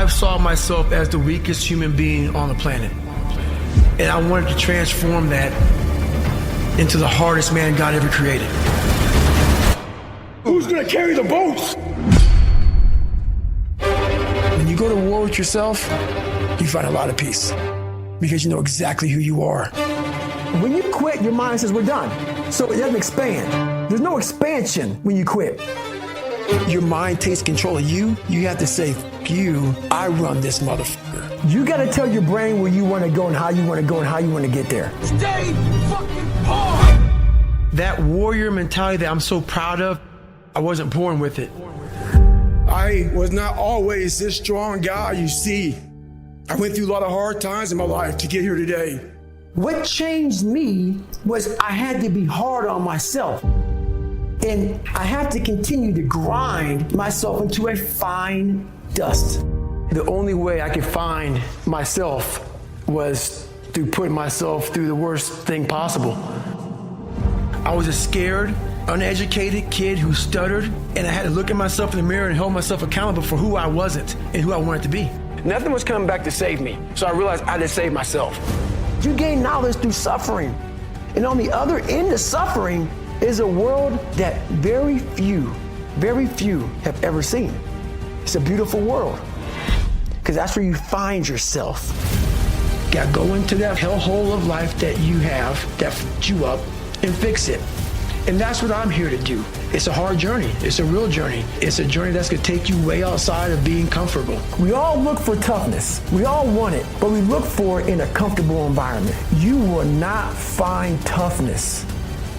I saw myself as the weakest human being on the planet. And I wanted to transform that into the hardest man God ever created. Who's gonna carry the boats? When you go to war with yourself, you find a lot of peace because you know exactly who you are. When you quit, your mind says we're done. So it doesn't expand. There's no expansion when you quit. Your mind takes control of you. You have to say, F you, I run this motherfucker. You gotta tell your brain where you wanna go and how you wanna go and how you wanna get there. Stay fucking hard! That warrior mentality that I'm so proud of, I wasn't born with it. I was not always this strong guy you see. I went through a lot of hard times in my life to get here today. What changed me was I had to be hard on myself. And I had to continue to grind myself into a fine dust. The only way I could find myself was through putting myself through the worst thing possible. I was a scared, uneducated kid who stuttered, and I had to look at myself in the mirror and hold myself accountable for who I wasn't and who I wanted to be. Nothing was coming back to save me, so I realized I had to save myself. You gain knowledge through suffering. And on the other end of suffering is a world that very few have ever seen. It's a beautiful world, because that's where you find yourself. You gotta go into that hellhole of life that you have that fucked you up and fix it. And that's what I'm here to do. It's a hard journey. It's a real journey. It's a journey that's gonna take you way outside of being comfortable. We all look for toughness. We all want it, but we look for it in a comfortable environment. You will not find toughness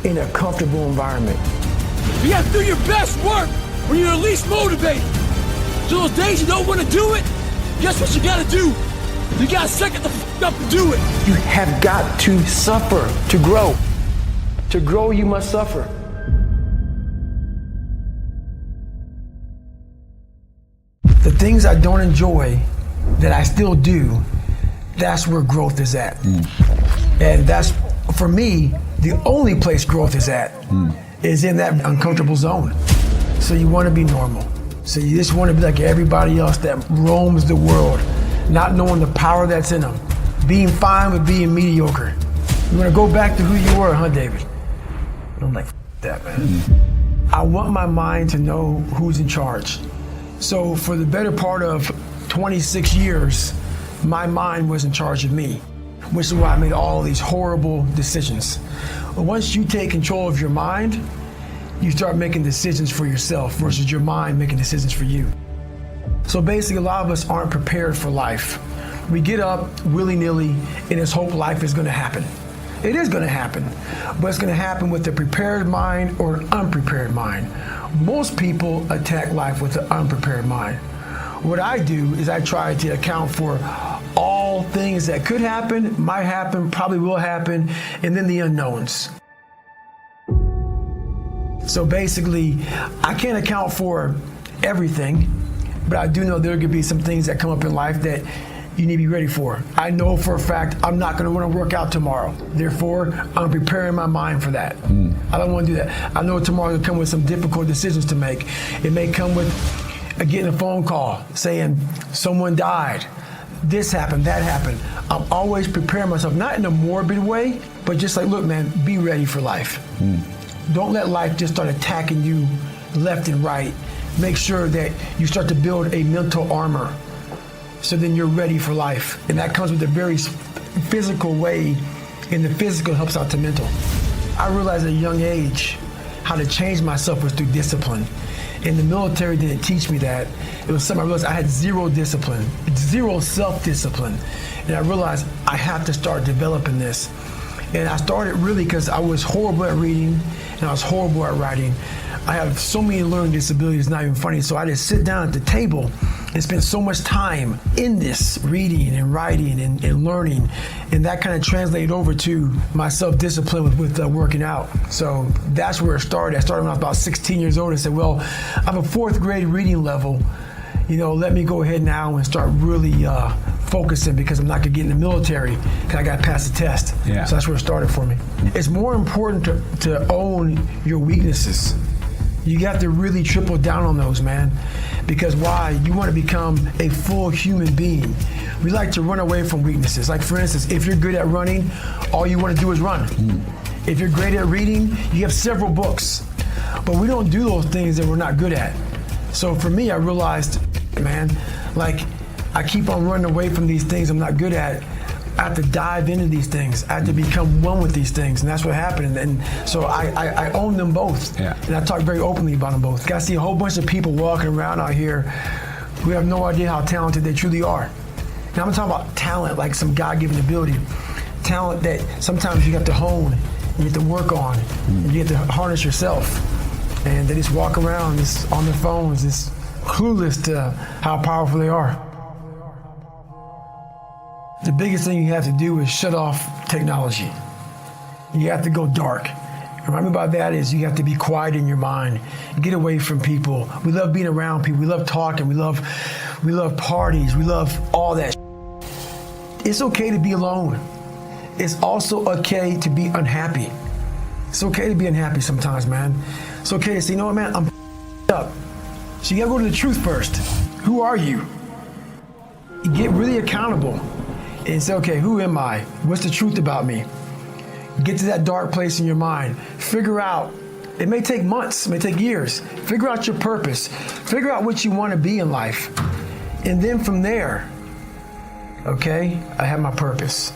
in a comfortable environment. You have to do your best work when you're least motivated. So those days you don't want to do it, guess what you gotta do? You gotta suck it the f up and do it. You have got to suffer to grow. To grow, you must suffer. The things I don't enjoy that I still do, that's where growth is at. And that's, for me, the only place growth is at is in that uncomfortable zone. So you want to be normal. So you just want to be like everybody else that roams the world, not knowing the power that's in them, being fine with being mediocre. You want to go back to who you were, huh, David? I'm like, F that, man. I want my mind to know who's in charge. So for the better part of 26 years, my mind was in charge of me, which is why I made all these horrible decisions. But once you take control of your mind, you start making decisions for yourself versus your mind making decisions for you. So basically, a lot of us aren't prepared for life. We get up willy-nilly and just hope life is gonna happen. It is gonna happen, but it's gonna happen with a prepared mind or an unprepared mind. Most people attack life with an unprepared mind. What I do is I try to account for all things that could happen, might happen, probably will happen, and then the unknowns. So basically, I can't account for everything, but I do know there could be some things that come up in life that you need to be ready for. I know for a fact I'm not gonna wanna work out tomorrow. Therefore, I'm preparing my mind for that. I don't wanna do that. I know tomorrow will come with some difficult decisions to make. It may come with getting a phone call saying someone died, this happened, that happened. I'm always preparing myself, not in a morbid way, but just like, look, man, be ready for life. Don't let life just start attacking you left and right. Make sure that you start to build a mental armor so then you're ready for life. And that comes with a very physical way, and the physical helps out the mental. I realized at a young age how to change myself was through discipline. And the military didn't teach me that. It was something I realized I had zero discipline, zero self-discipline. And I realized I have to start developing this. And I started really because I was horrible at reading and I was horrible at writing. I have so many learning disabilities, it's not even funny. So I just sit down at the table and spend so much time in this, reading and writing and learning. And that kind of translated over to my self-discipline with working out. So that's where it started. I started when I was about 16 years old and said, well, I'm a 4th grade reading level. You know, let me go ahead now and start really focusing because I'm not gonna get in the military because I gotta pass the test. Yeah. So that's where it started for me. It's more important to own your weaknesses. You have to really triple down on those, man. Because why? You want to become a full human being. We like to run away from weaknesses. Like for instance, if you're good at running, all you want to do is run. If you're great at reading, you have several books. But we don't do those things that we're not good at. So for me, I realized, man, like I keep on running away from these things I'm not good at. I have to dive into these things. I have to become one with these things, and that's what happened. And so I own them both, and I talk very openly about them both. I see a whole bunch of people walking around out here who have no idea how talented they truly are. And I'm talking about talent, like some God-given ability. Talent that sometimes you have to hone, you have to work on, and you have to harness yourself. And they just walk around just on their phones, just clueless to how powerful they are. The biggest thing you have to do is shut off technology. You have to go dark. And what I mean by that is you have to be quiet in your mind. Get away from people. We love being around people. We love talking. We love parties. We love all that. It's okay to be alone. It's also okay to be unhappy. It's okay to be unhappy sometimes, man. It's okay to say, you know what, man, I'm up. So you gotta go to the truth first. Who are you? You get really accountable. And say, okay, who am I? What's the truth about me? Get to that dark place in your mind. Figure out, it may take months, it may take years. Figure out your purpose. Figure out what you want to be in life. And then from there, okay, I have my purpose.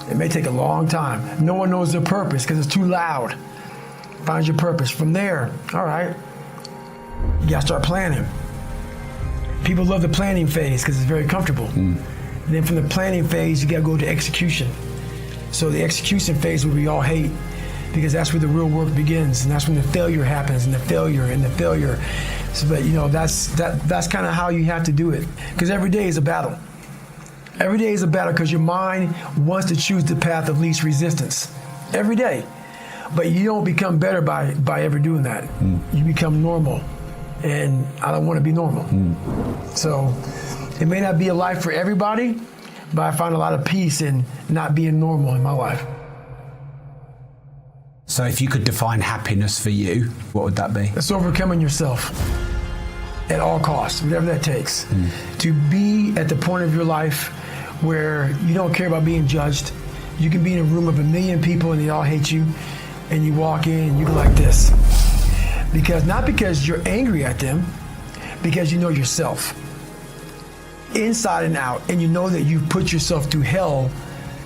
It may take a long time. No one knows their purpose because it's too loud. Find your purpose. From there, all right, you got to start planning. People love the planning phase because it's very comfortable. And then from the planning phase, you gotta go to execution. So the execution phase where we all hate, because that's where the real work begins, and that's when the failure happens, and the failure. So, but you know, that's kind of how you have to do it, because every day is a battle. Every day is a battle because your mind wants to choose the path of least resistance. Every day. But you don't become better by ever doing that. You become normal, and I don't want to be normal. So. It may not be a life for everybody, but I find a lot of peace in not being normal in my life. So if you could define happiness for you, what would that be? It's overcoming yourself at all costs, whatever that takes. To be at the point of your life where you don't care about being judged. You can be in a room of 1 million people and they all hate you, and you walk in and you go like this. Not because you're angry at them, because you know yourself. Inside and out, and you know that you've put yourself through hell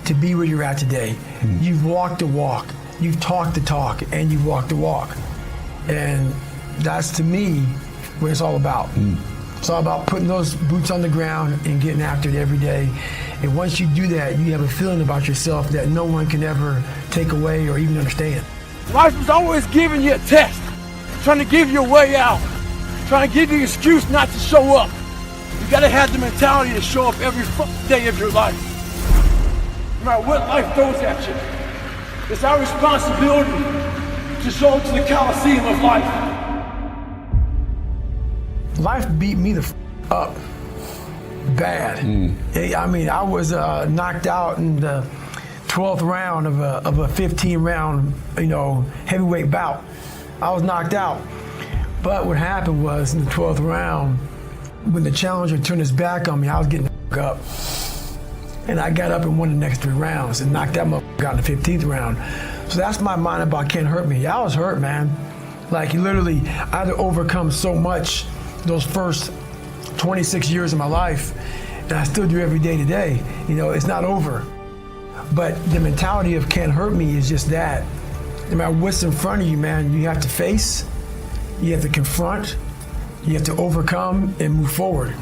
to be where you're at today. You've walked the walk, you've talked the talk, and you've walked the walk. And that's, to me, what it's all about. It's all about putting those boots on the ground and getting after it every day. And once you do that, you have a feeling about yourself that no one can ever take away or even understand. Life is always giving you a test, trying to give you a way out, trying to give you an excuse not to show up. You gotta have the mentality to show up every day of your life. No matter what life throws at you, it's our responsibility to show up to the Coliseum of life. Life beat me the up bad. I mean, I was knocked out in the 12th round of a 15-round, heavyweight bout. I was knocked out. But what happened was, in the 12th round, when the challenger turned his back on me, I was getting up. And I got up and won the next 3 rounds and knocked that motherfucker out in the 15th round. So that's my mind about can't hurt me. I was hurt, man. Like, literally, I had to overcome so much those first 26 years of my life, and I still do every day today. It's not over. But the mentality of can't hurt me is just that. No matter what's in front of you, man, you have to face, you have to confront, you have to overcome and move forward.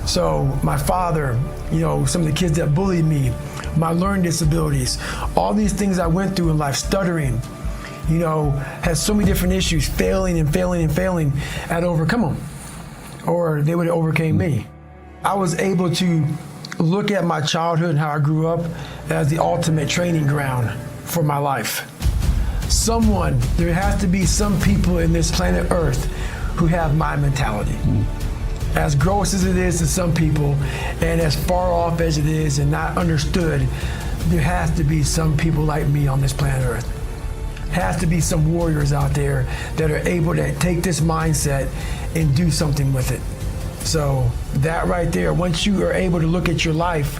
So my father, some of the kids that bullied me, my learning disabilities, all these things I went through in life, stuttering, had so many different issues, failing and failing and failing, I had to overcome them, or they would have overcame me. I was able to look at my childhood and how I grew up as the ultimate training ground for my life. There has to be some people in this planet Earth who have my mentality. As gross as it is to some people, and as far off as it is and not understood, there has to be some people like me on this planet Earth. Has to be some warriors out there that are able to take this mindset and do something with it. So that right there, once you are able to look at your life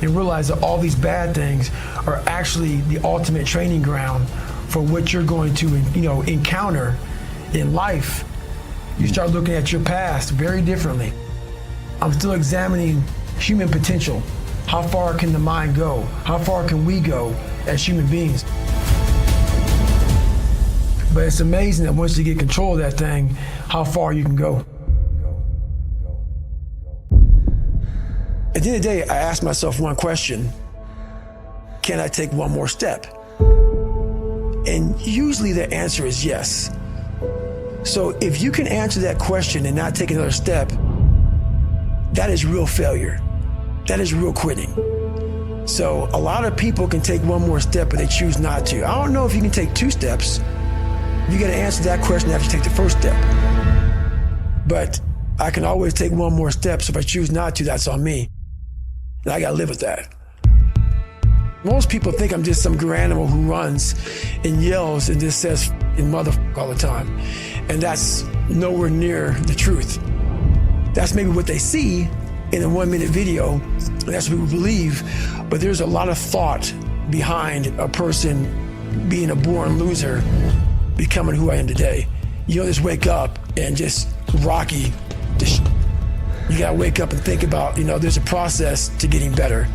and realize that all these bad things are actually the ultimate training ground for what you're going to, encounter in life, you start looking at your past very differently. I'm still examining human potential. How far can the mind go? How far can we go as human beings? But it's amazing that once you get control of that thing, how far you can go. At the end of the day, I asked myself one question: can I take one more step? And usually the answer is yes. So if you can answer that question and not take another step, that is real failure. That is real quitting. So a lot of people can take one more step, but they choose not to. I don't know if you can take 2 steps. You got to answer that question after you take the first step. But I can always take one more step, so if I choose not to, that's on me. And I got to live with that. Most people think I'm just some animal who runs and yells and just says "f***ing motherfucker" all the time. And that's nowhere near the truth. That's maybe what they see in a 1-minute video, and that's what we believe. But there's a lot of thought behind a person being a born loser, becoming who I am today. You don't just wake up and just Rocky. You gotta wake up and think about, there's a process to getting better.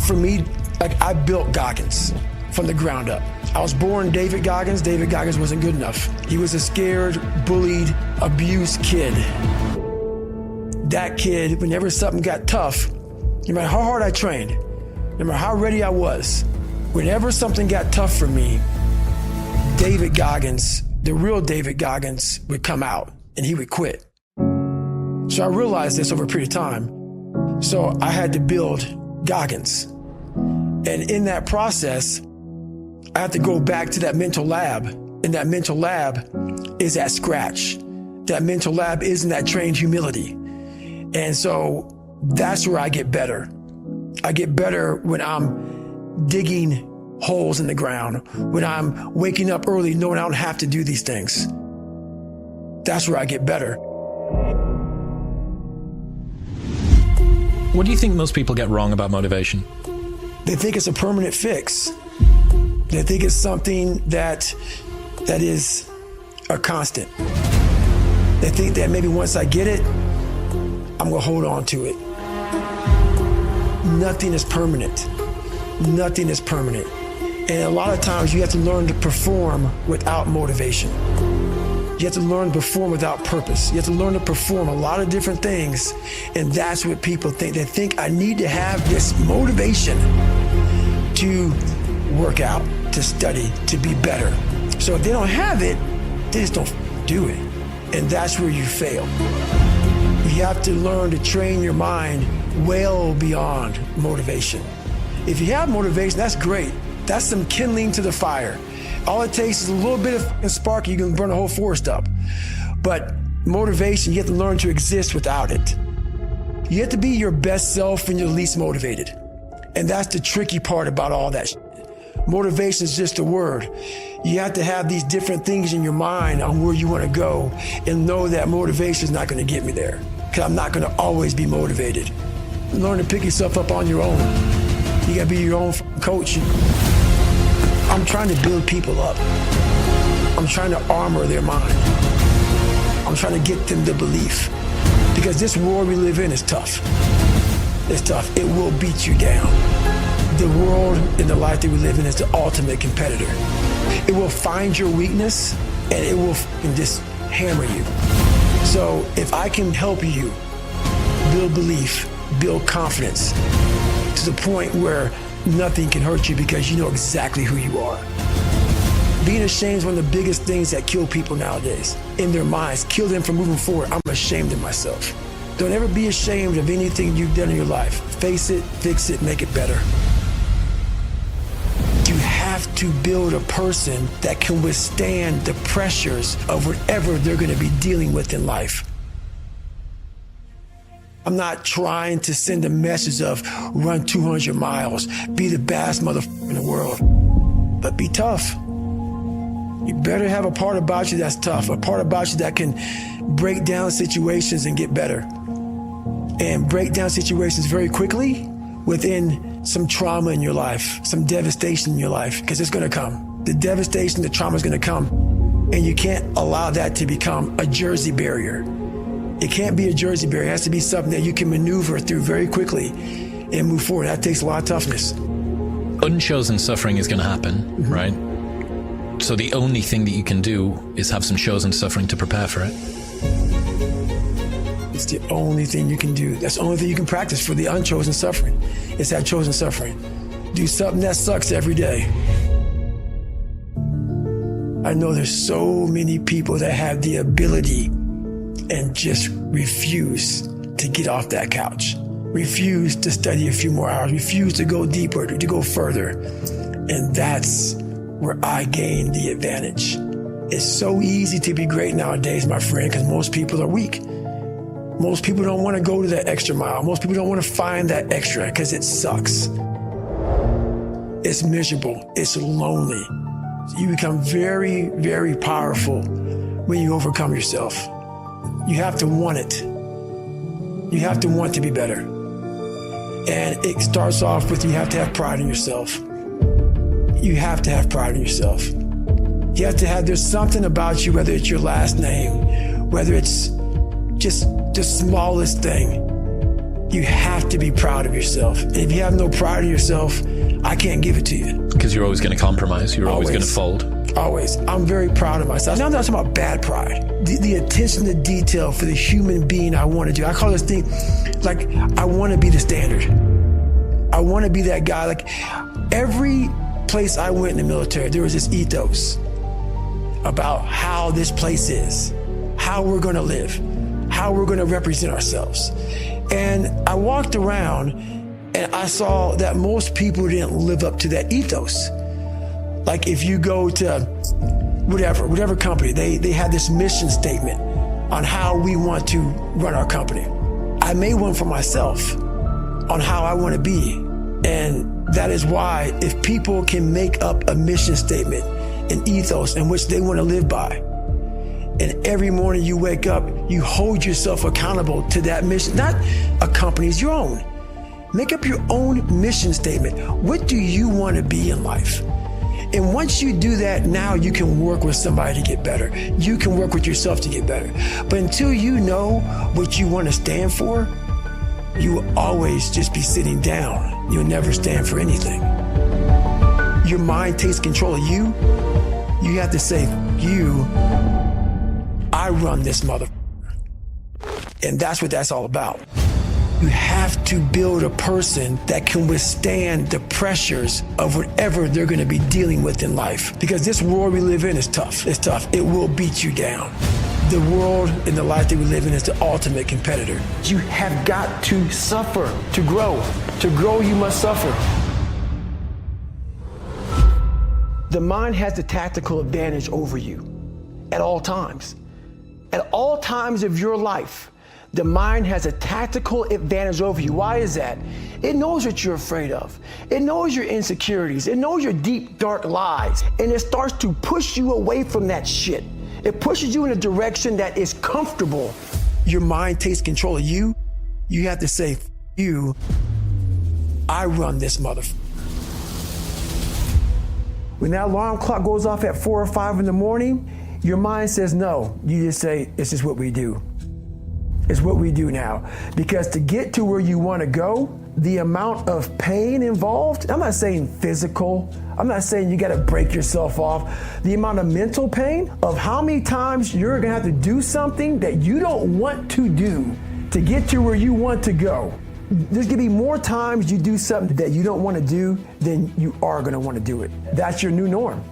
For me, I built Goggins from the ground up. I was born David Goggins. David Goggins wasn't good enough. He was a scared, bullied, abused kid. That kid, whenever something got tough, no matter how hard I trained, no matter how ready I was, whenever something got tough for me, David Goggins, the real David Goggins, would come out and he would quit. So I realized this over a period of time. So I had to build Goggins. And in that process, I have to go back to that mental lab. And that mental lab is at scratch. That mental lab is in that trained humility. And so that's where I get better. I get better when I'm digging holes in the ground, when I'm waking up early knowing I don't have to do these things. That's where I get better. What do you think most people get wrong about motivation? They think it's a permanent fix. They think it's something that is a constant. They think that maybe once I get it, I'm gonna hold on to it. Nothing is permanent. Nothing is permanent. And a lot of times you have to learn to perform without motivation. You have to learn to perform without purpose. You have to learn to perform a lot of different things. And that's what people think. They think I need to have this motivation to work out, to study, to be better. So if they don't have it, they just don't do it. And that's where you fail. You You have to learn to train your mind well beyond motivation. If you have motivation, that's great. That's some kindling to the fire. All it takes is a little bit of spark, you can burn a whole forest up. But motivation, you have to learn to exist without it. You have to be your best self when you're least motivated. And that's the tricky part about all that. Motivation is just a word. You have to have these different things in your mind on where you want to go and know that motivation is not going to get me there, because I'm not going to always be motivated. Learn to pick yourself up on your own. You got to be your own coach. I'm trying to build people up. I'm trying to armor their mind. I'm trying to get them the belief, because this world we live in is tough. It's tough. It will beat you down. The world and the life that we live in is the ultimate competitor. It will find your weakness and it will just hammer you. So if I can help you build belief, build confidence to the point where nothing can hurt you because you know exactly who you are. Being ashamed is one of the biggest things that kill people nowadays. In their minds, kill them from moving forward. I'm ashamed of myself. Don't ever be ashamed of anything you've done in your life. Face it, fix it, make it better. You have to build a person that can withstand the pressures of whatever they're going to be dealing with in life. I'm not trying to send a message of run 200 miles, be the baddest motherfucker in the world, but be tough. You better have a part about you that's tough, a part about you that can break down situations and get better. And break down situations very quickly within some trauma in your life, some devastation in your life, because it's going to come. The devastation, the trauma is going to come. And you can't allow that to become a Jersey barrier. It can't be a Jersey barrier. It has to be something that you can maneuver through very quickly and move forward. That takes a lot of toughness. Unchosen suffering is going to happen, right? So the only thing that you can do is have some chosen suffering to prepare for it. It's the only thing you can do. That's the only thing you can practice for the unchosen suffering. It's that chosen suffering. Do something that sucks every day. I know there's so many people that have the ability and just refuse to get off that couch. Refuse to study a few more hours. Refuse to go deeper, to go further. And that's where I gain the advantage. It's so easy to be great nowadays, my friend, because most people are weak. Most people don't want to go to that extra mile. Most people don't want to find that extra because it sucks. It's miserable. It's lonely. You become very, very powerful when you overcome yourself. You have to want it. You have to want to be better. And it starts off with you have to have pride in yourself. You have to have pride in yourself. You have to have, there's something about you, whether it's your last name, whether it's just the smallest thing, you have to be proud of yourself. And if you have no pride in yourself, I can't give it to you. Because you're always going to compromise. You're always going to fold. Always. I'm very proud of myself. Now I'm not talking about bad pride. The attention to detail for the human being I want to do. I call this thing, like, I want to be the standard. I want to be that guy. Like, every place I went in the military, there was this ethos about how this place is, how we're going to live, how we're going to represent ourselves. And I walked around and I saw that most people didn't live up to that ethos. Like, if you go to whatever company, they had this mission statement on how we want to run our company. I made one for myself on how I want to be. And that is why if people can make up a mission statement, an ethos in which they want to live by, and every morning you wake up, you hold yourself accountable to that mission, not a company's, your own. Make up your own mission statement. What do you want to be in life? And once you do that, now you can work with somebody to get better. You can work with yourself to get better. But until you know what you want to stand for, you will always just be sitting down. You'll never stand for anything. Your mind takes control of you. You have to say, I run this motherfucker. And that's what that's all about. You have to build a person that can withstand the pressures of whatever they're going to be dealing with in life. Because this world we live in is tough. It's tough. It will beat you down. The world and the life that we live in is the ultimate competitor. You have got to suffer to grow. To grow, you must suffer. The mind has the tactical advantage over you at all times. At all times of your life, the mind has a tactical advantage over you. Why is that? It knows what you're afraid of. It knows your insecurities. It knows your deep, dark lies. And it starts to push you away from that shit. It pushes you in a direction that is comfortable. Your mind takes control of you. You have to say, you, I run this motherfucker. When that alarm clock goes off at 4 or 5 in the morning, your mind says no. You just say, it's just what we do. It's what we do now. Because to get to where you want to go, the amount of pain involved, I'm not saying physical, I'm not saying you got to break yourself off. The amount of mental pain of how many times you're going to have to do something that you don't want to do to get to where you want to go. There's going to be more times you do something that you don't want to do than you are going to want to do it. That's your new norm.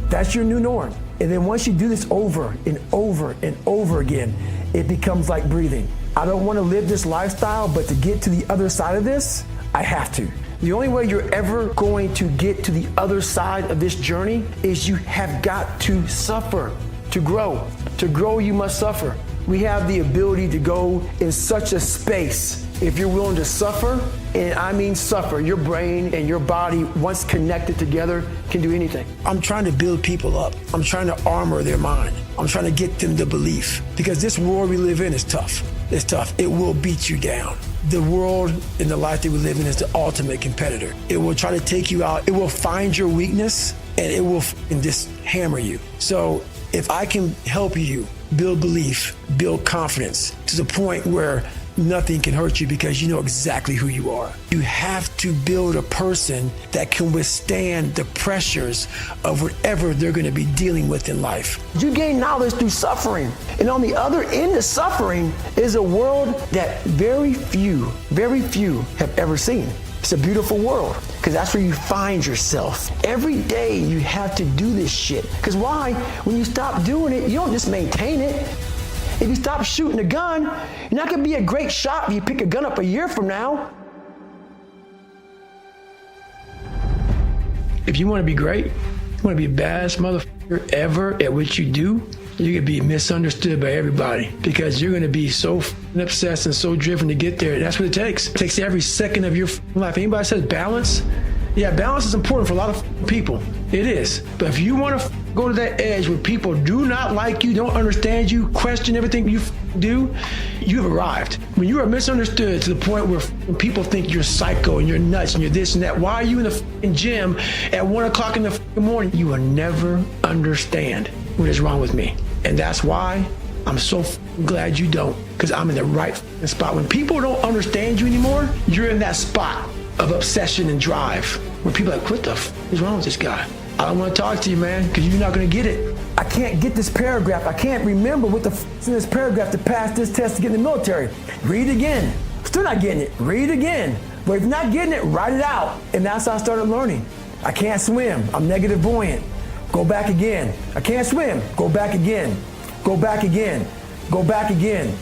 That's your new norm. And then once you do this over and over and over again, it becomes like breathing. I don't want to live this lifestyle, but to get to the other side of this, I have to. The only way you're ever going to get to the other side of this journey is you have got to suffer to grow. To grow, you must suffer. We have the ability to go in such a space if you're willing to suffer, and I mean suffer. Your brain and your body, once connected together, can do anything. I'm trying to build people up. I'm trying to armor their mind. I'm trying to get them to belief. Because this world we live in is tough. It's tough. It will beat you down. The world and the life that we live in is the ultimate competitor. It will try to take you out. It will find your weakness and it will just hammer you. So if I can help you build belief, build confidence to the point where nothing can hurt you because you know exactly who you are. You have to build a person that can withstand the pressures of whatever they're going to be dealing with in life. You gain knowledge through suffering. And on the other end of suffering is a world that very few have ever seen. It's a beautiful world because that's where you find yourself. Every day you have to do this shit. Because why? When you stop doing it, you don't just maintain it. If you stop shooting a gun, you're not gonna be a great shot if you pick a gun up a year from now. If you want to be great, you want to be the baddest motherfucker ever at what you do, you're going to be misunderstood by everybody because you're going to be so obsessed and so driven to get there. That's what it takes. It takes every second of your life. Anybody says balance? Yeah, balance is important for a lot of people. It is. But if you want to go to that edge where people do not like you, don't understand you, question everything you do, you have arrived. When you are misunderstood to the point where people think you're psycho and you're nuts and you're this and that, why are you in the gym at 1 o'clock in the morning? You will never understand what is wrong with me. And that's why I'm so glad you don't, because I'm in the right spot. When people don't understand you anymore, you're in that spot of obsession and drive where people are like, what the is wrong with this guy? I don't want to talk to you, man, because you're not going to get it. I can't get this paragraph. I can't remember what the is in this paragraph to pass this test to get in the military. Read it again. Still not getting it. Read it again. But if you're not getting it, write it out. And that's how I started learning. I can't swim. I'm negative buoyant. Go back again. I can't swim. Go back again. Go back again. Go back again.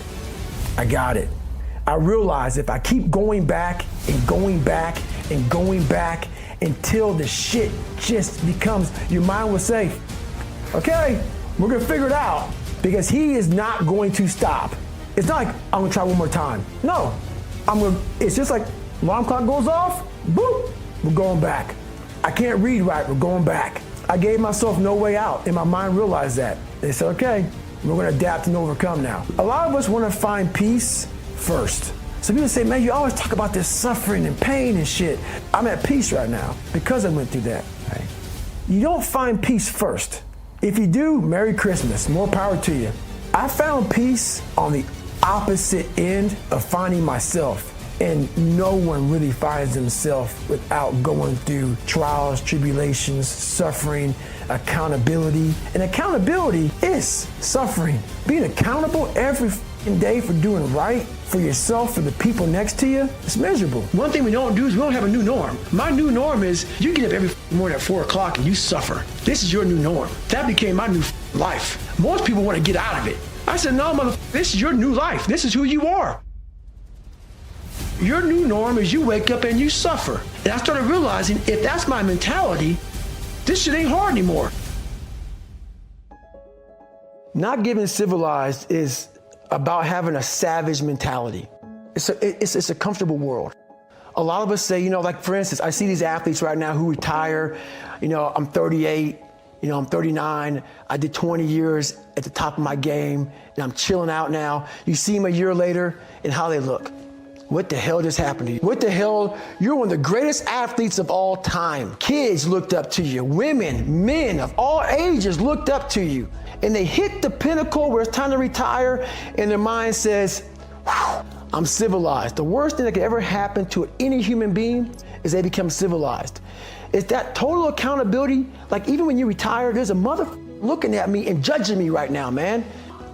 I got it. I realize if I keep going back and going back and going back until the shit just becomes, your mind will say, okay, we're gonna figure it out, because he is not going to stop. It's not like I'm gonna try one more time. No, it's just like alarm clock goes off, boop, we're going back. I can't read right, we're going back. I gave myself no way out, and my mind realized that. They said, okay, we're gonna adapt and overcome now. A lot of us wanna find peace first. So people say, man, you always talk about this suffering and pain and shit. I'm at peace right now because I went through that. Right? You don't find peace first. If you do, Merry Christmas, more power to you. I found peace on the opposite end of finding myself. And no one really finds themselves without going through trials, tribulations, suffering, accountability. And accountability is suffering. Being accountable every day for doing right for yourself, for the people next to you, it's miserable. One thing we don't do is we don't have a new norm. My new norm is you get up every morning at 4 o'clock and you suffer. This is your new norm. That became my new life. Most people want to get out of it. I said, no, motherfucker, this is your new life. This is who you are. Your new norm is you wake up and you suffer. And I started realizing if that's my mentality, this shit ain't hard anymore. Not getting civilized is about having a savage mentality. It's a comfortable world. A lot of us say, like for instance, I see these athletes right now who retire. I'm 38, I'm 39. I did 20 years at the top of my game, and I'm chilling out now. You see them a year later and how they look. What the hell just happened to you? What the hell? You're one of the greatest athletes of all time. Kids looked up to you. Women, men of all ages looked up to you. And they hit the pinnacle where it's time to retire, and their mind says, I'm civilized. The worst thing that could ever happen to any human being is they become civilized. It's that total accountability. Like even when you retire, there's a mother looking at me and judging me right now, man.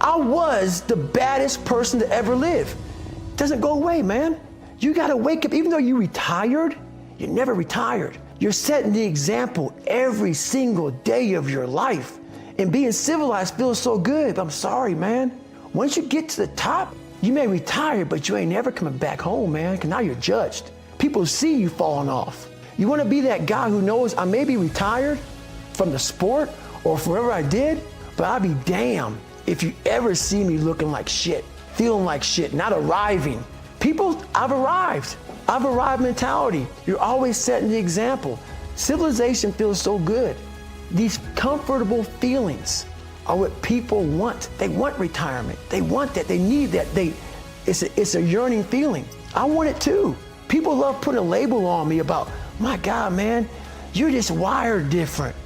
I was the baddest person to ever live. It doesn't go away, man. You gotta wake up. Even though you retired, you never retired. You're setting the example every single day of your life. And being civilized feels so good, but I'm sorry, man. Once you get to the top, you may retire, but you ain't never coming back home, man, because now you're judged. People see you falling off. You want to be that guy who knows I may be retired from the sport or from whatever I did, but I'll be damned if you ever see me looking like shit, feeling like shit, not arriving. People, I've arrived. I've arrived mentality. You're always setting the example. Civilization feels so good. These comfortable feelings are what people want. They want retirement. They want that. They need that. It's a yearning feeling. I want it too. People love putting a label on me about, my God, man, you're just wired different.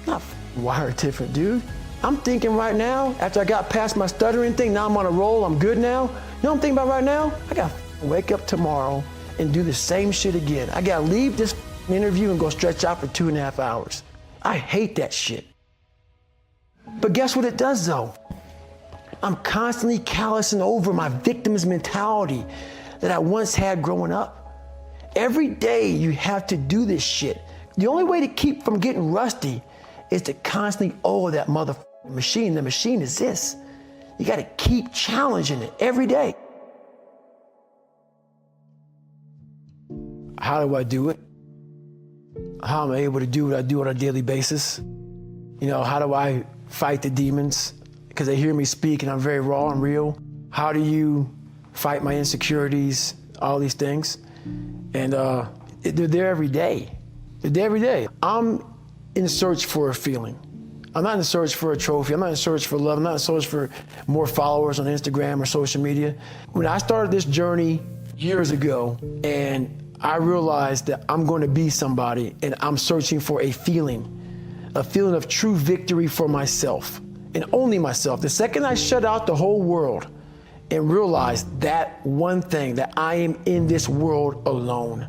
I'm not wired different, dude. I'm thinking right now, after I got past my stuttering thing, now I'm on a roll, I'm good now. You know what I'm thinking about right now? I gotta wake up tomorrow and do the same shit again. I gotta leave this interview and go stretch out for 2.5 hours. I hate that shit. But guess what it does though? I'm constantly callousing over my victim's mentality that I once had growing up. Every day you have to do this shit. The only way to keep from getting rusty is to constantly owe that motherfucking machine. The machine is this. You gotta keep challenging it every day. How do I do it? How am I able to do what I do on a daily basis? How do I fight the demons? Because they hear me speak and I'm very raw and real. How do you fight my insecurities, all these things? And they're there every day. They're there every day. I'm in search for a feeling. I'm not in search for a trophy. I'm not in search for love. I'm not in search for more followers on Instagram or social media. When I started this journey years ago and I realized that I'm going to be somebody and I'm searching for a feeling of true victory for myself and only myself. The second I shut out the whole world and realized that one thing, that I am in this world alone.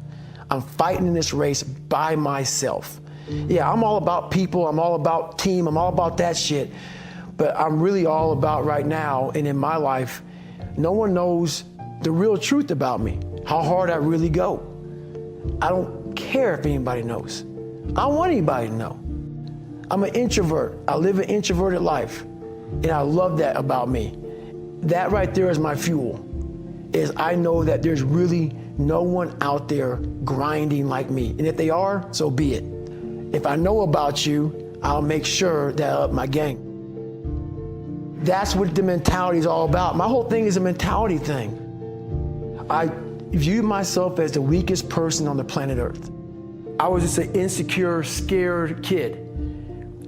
I'm fighting in this race by myself. Yeah, I'm all about people. I'm all about team. I'm all about that shit. But I'm really all about right now and in my life, no one knows the real truth about me, how hard I really go. I don't care if anybody knows. I don't want anybody to know. I'm an introvert. I live an introverted life. And I love that about me. That right there is my fuel, is I know that there's really no one out there grinding like me. And if they are, so be it. If I know about you, I'll make sure that I up my game. That's what the mentality is all about. My whole thing is a mentality thing. I view myself as the weakest person on the planet Earth. I was just an insecure, scared kid.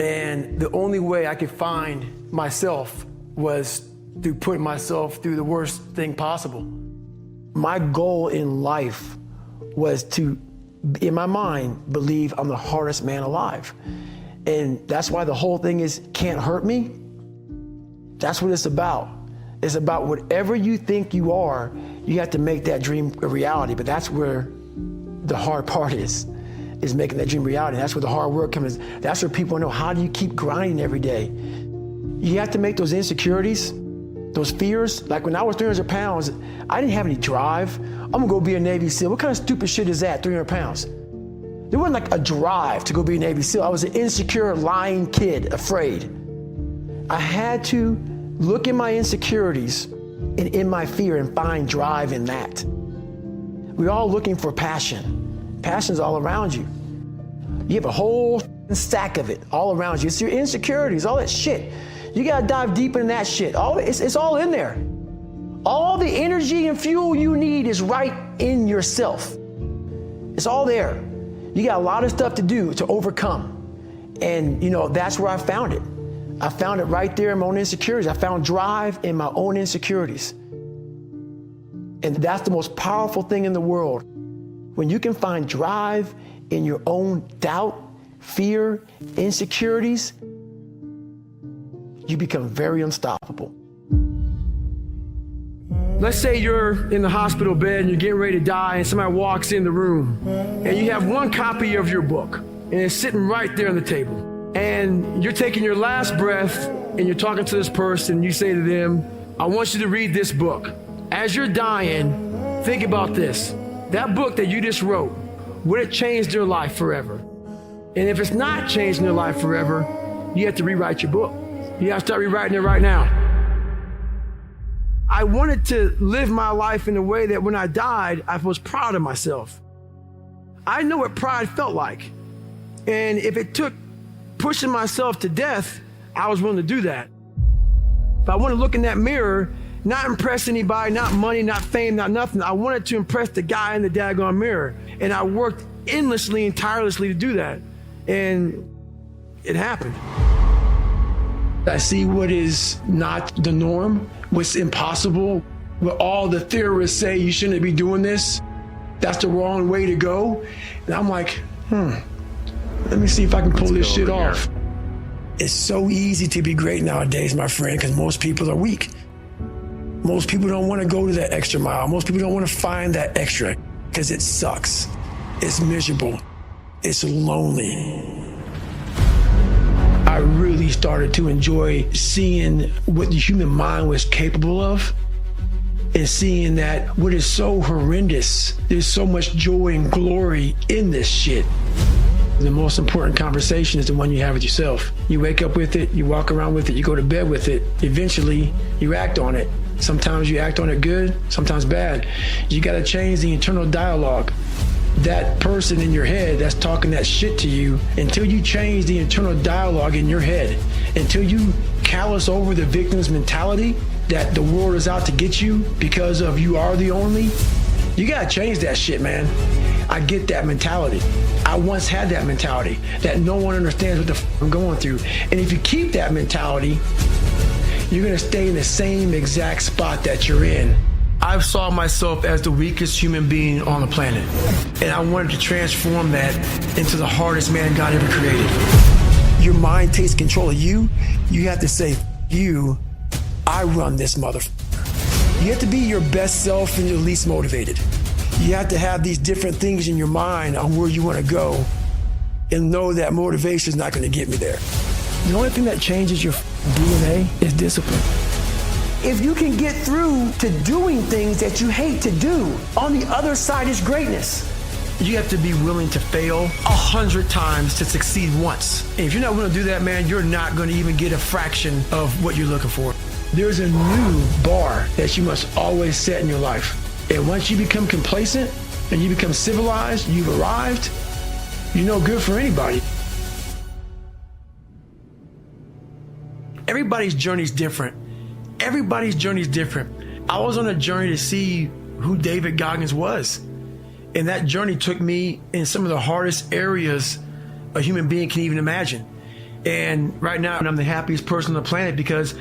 And the only way I could find myself was through putting myself through the worst thing possible. My goal in life was to, in my mind, believe I'm the hardest man alive. And that's why the whole thing is can't hurt me. That's what it's about. It's about whatever you think you are, you have to make that dream a reality. But that's where the hard part is making that dream reality. That's where the hard work comes. That's where people know, how do you keep grinding every day? You have to make those insecurities, those fears. Like when I was 300 pounds, I didn't have any drive. I'm gonna go be a Navy SEAL. What kind of stupid shit is that, 300 pounds? There wasn't like a drive to go be a Navy SEAL. I was an insecure, lying kid, afraid. I had to look in my insecurities and in my fear and find drive in that. We're all looking for passion. Passion's all around you. You have a whole stack of it all around you. It's your insecurities, all that shit. You gotta dive deep in that shit. It's all in there. All the energy and fuel you need is right in yourself. It's all there. You got a lot of stuff to do to overcome. And that's where I found it. I found it right there in my own insecurities. I found drive in my own insecurities. And that's the most powerful thing in the world. When you can find drive in your own doubt, fear, insecurities, you become very unstoppable. Let's say you're in the hospital bed and you're getting ready to die and somebody walks in the room and you have one copy of your book and it's sitting right there on the table. And you're taking your last breath and you're talking to this person. You say to them, I want you to read this book. As you're dying, think about this. That book that you just wrote, would it change their life forever? And if it's not changing their life forever, you have to rewrite your book. You have to start rewriting it right now. I wanted to live my life in a way that when I died, I was proud of myself. I know what pride felt like. And if it took pushing myself to death, I was willing to do that. If I want to look in that mirror, not impress anybody, not money, not fame, not nothing. I wanted to impress the guy in the daggone mirror. And I worked endlessly and tirelessly to do that. And it happened. I see what is not the norm, what's impossible, what all the theorists say you shouldn't be doing this. That's the wrong way to go. And I'm like, let me see if I can pull this shit off. It's so easy to be great nowadays, my friend, because most people are weak. Most people don't want to go to that extra mile. Most people don't want to find that extra because it sucks. It's miserable. It's lonely. I really started to enjoy seeing what the human mind was capable of and seeing that what is so horrendous, there's so much joy and glory in this shit. The most important conversation is the one you have with yourself. You wake up with it, you walk around with it, you go to bed with it. Eventually, you act on it. Sometimes you act on it good, sometimes bad. You gotta change the internal dialogue. That person in your head that's talking that shit to you, until you change the internal dialogue in your head, until you callous over the victim's mentality that the world is out to get you because of you are the only, you gotta change that shit, man. I get that mentality. I once had that mentality that no one understands what the f I'm going through. And if you keep that mentality, you're gonna stay in the same exact spot that you're in. I saw myself as the weakest human being on the planet. And I wanted to transform that into the hardest man God ever created. Your mind takes control of you. You have to say, you, I run this motherfucker. You have to be your best self and your least motivated. You have to have these different things in your mind on where you want to go and know that motivation is not going to get me there. The only thing that changes your DNA is discipline. If you can get through to doing things that you hate to do, on the other side is greatness. You have to be willing to fail 100 times to succeed once. And if you're not willing to do that, man, you're not going to even get a fraction of what you're looking for. There's a new bar that you must always set in your life. And once you become complacent and you become civilized, you've arrived, you're no good for anybody. Everybody's journey is different. Everybody's journey is different. I was on a journey to see who David Goggins was. And that journey took me in some of the hardest areas a human being can even imagine. And right now, I'm the happiest person on the planet because,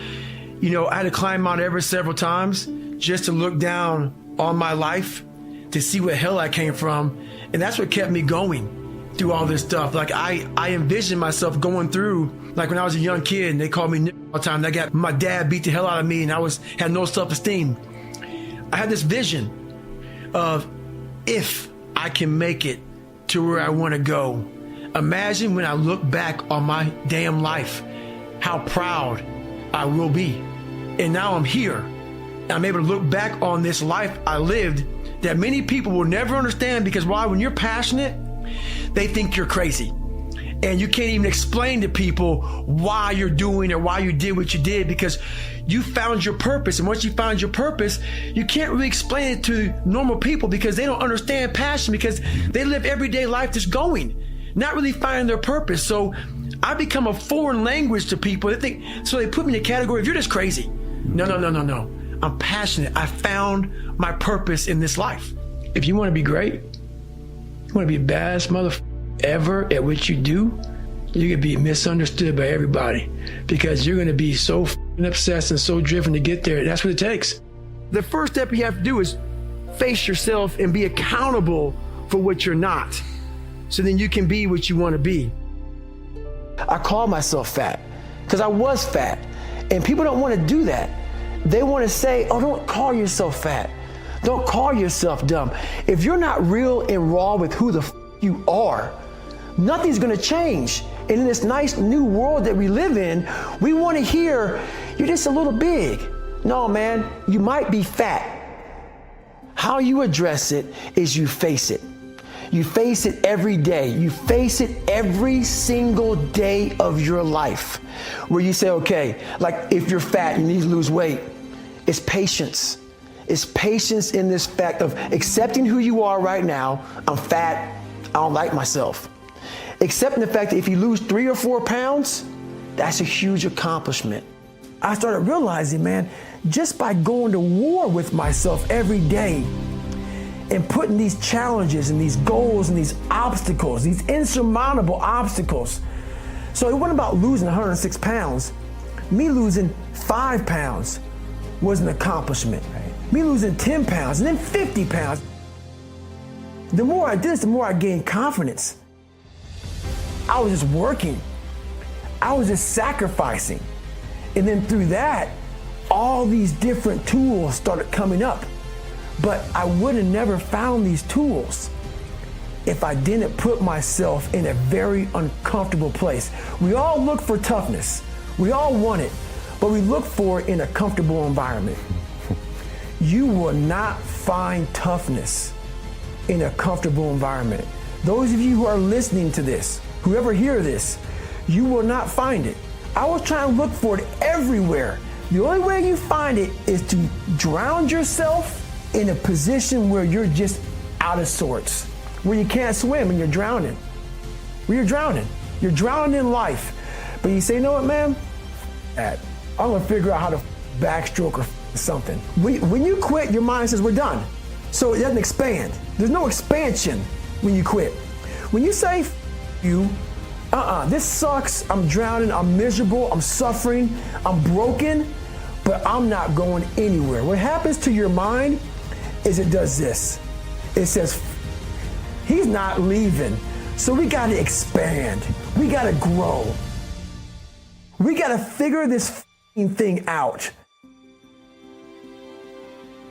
I had to climb Mount Everest several times just to look down on my life to see what hell I came from. And that's what kept me going through all this stuff. Like I envisioned myself going through, like when I was a young kid and they called me Nick all the time. I got my dad beat the hell out of me and I had no self-esteem. I had this vision of if I can make it to where I want to go. Imagine when I look back on my damn life, how proud I will be. And now I'm here. I'm able to look back on this life I lived that many people will never understand because why? When you're passionate, they think you're crazy. And you can't even explain to people why you're doing or why you did what you did, because you found your purpose. And once you found your purpose, you can't really explain it to normal people because they don't understand passion, because they live everyday life just going, not really finding their purpose. So I become a foreign language to people. They think, so they put me in the category of, you're just crazy. No. I'm passionate. I found my purpose in this life. If you want to be great, you want to be the baddest motherfucker ever at what you do, you're going to be misunderstood by everybody because you're going to be so obsessed and so driven to get there. That's what it takes. The first step you have to do is face yourself and be accountable for what you're not, so then you can be what you want to be. I call myself fat because I was fat, and people don't want to do that. They want to say, oh, don't call yourself fat. Don't call yourself dumb. If you're not real and raw with who the you are, nothing's going to change. And in this nice new world that we live in, we want to hear, you're just a little big. No, man, you might be fat. How you address it is you face it. You face it every day. You face it every single day of your life, where you say, okay, like if you're fat, you need to lose weight. It's patience. It's patience in this fact of accepting who you are right now. I'm fat. I don't like myself. Accepting the fact that if you lose 3 or 4 pounds, that's a huge accomplishment. I started realizing, man, just by going to war with myself every day and putting these challenges and these goals and these obstacles, these insurmountable obstacles. So it wasn't about losing 106 pounds. Me losing 5 pounds was an accomplishment. Me losing 10 pounds and then 50 pounds. The more I did this, the more I gained confidence. I was just working. I was just sacrificing. And then through that, all these different tools started coming up. But I would have never found these tools if I didn't put myself in a very uncomfortable place. We all look for toughness. We all want it, but we look for it in a comfortable environment. You will not find toughness in a comfortable environment. Those of you who are listening to this, whoever hear this, you will not find it. I was trying to look for it everywhere. The only way you find it is to drown yourself in a position where you're just out of sorts, where you can't swim and you're drowning. Where you're drowning. You're drowning in life. But you say, you know what, man? I'm gonna figure out how to backstroke or something. When you quit, your mind says, we're done. So it doesn't expand. There's no expansion when you quit. When you say, you, this sucks, I'm drowning, I'm miserable, I'm suffering, I'm broken, but I'm not going anywhere. What happens to your mind is it does this. It says, he's not leaving. So we got to expand. We got to grow. We got to figure this thing out.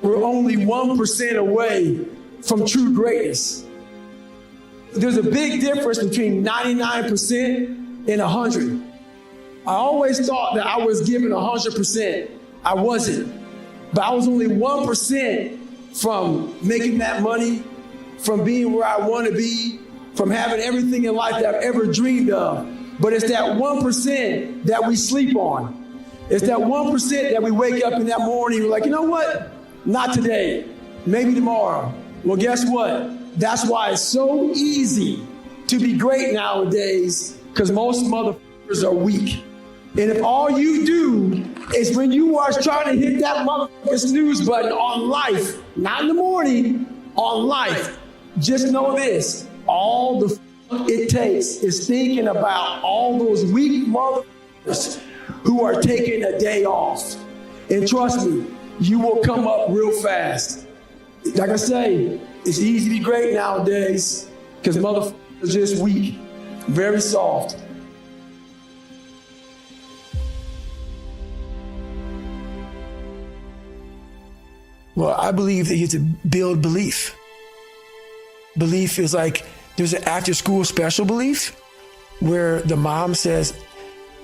We're only 1% away from true greatness. There's a big difference between 99% and 100. I always thought that I was giving 100%. I wasn't. But I was only 1% from making that money, from being where I want to be, from having everything in life that I've ever dreamed of. But it's that 1% that we sleep on. It's that 1% that we wake up in that morning, we're like, you know what? Not today, maybe tomorrow. Well, guess what? That's why it's so easy to be great nowadays, because most motherfuckers are weak. And if all you do is when you are trying to hit that motherfucking snooze button on life, not in the morning, on life, just know this, all the it takes is thinking about all those weak motherfuckers who are taking a day off. And trust me, you will come up real fast. Like I say, it's easy to be great nowadays because motherfuckers are just weak, very soft. Well, I believe that you have to build belief. Belief is like, there's an after school special belief where the mom says,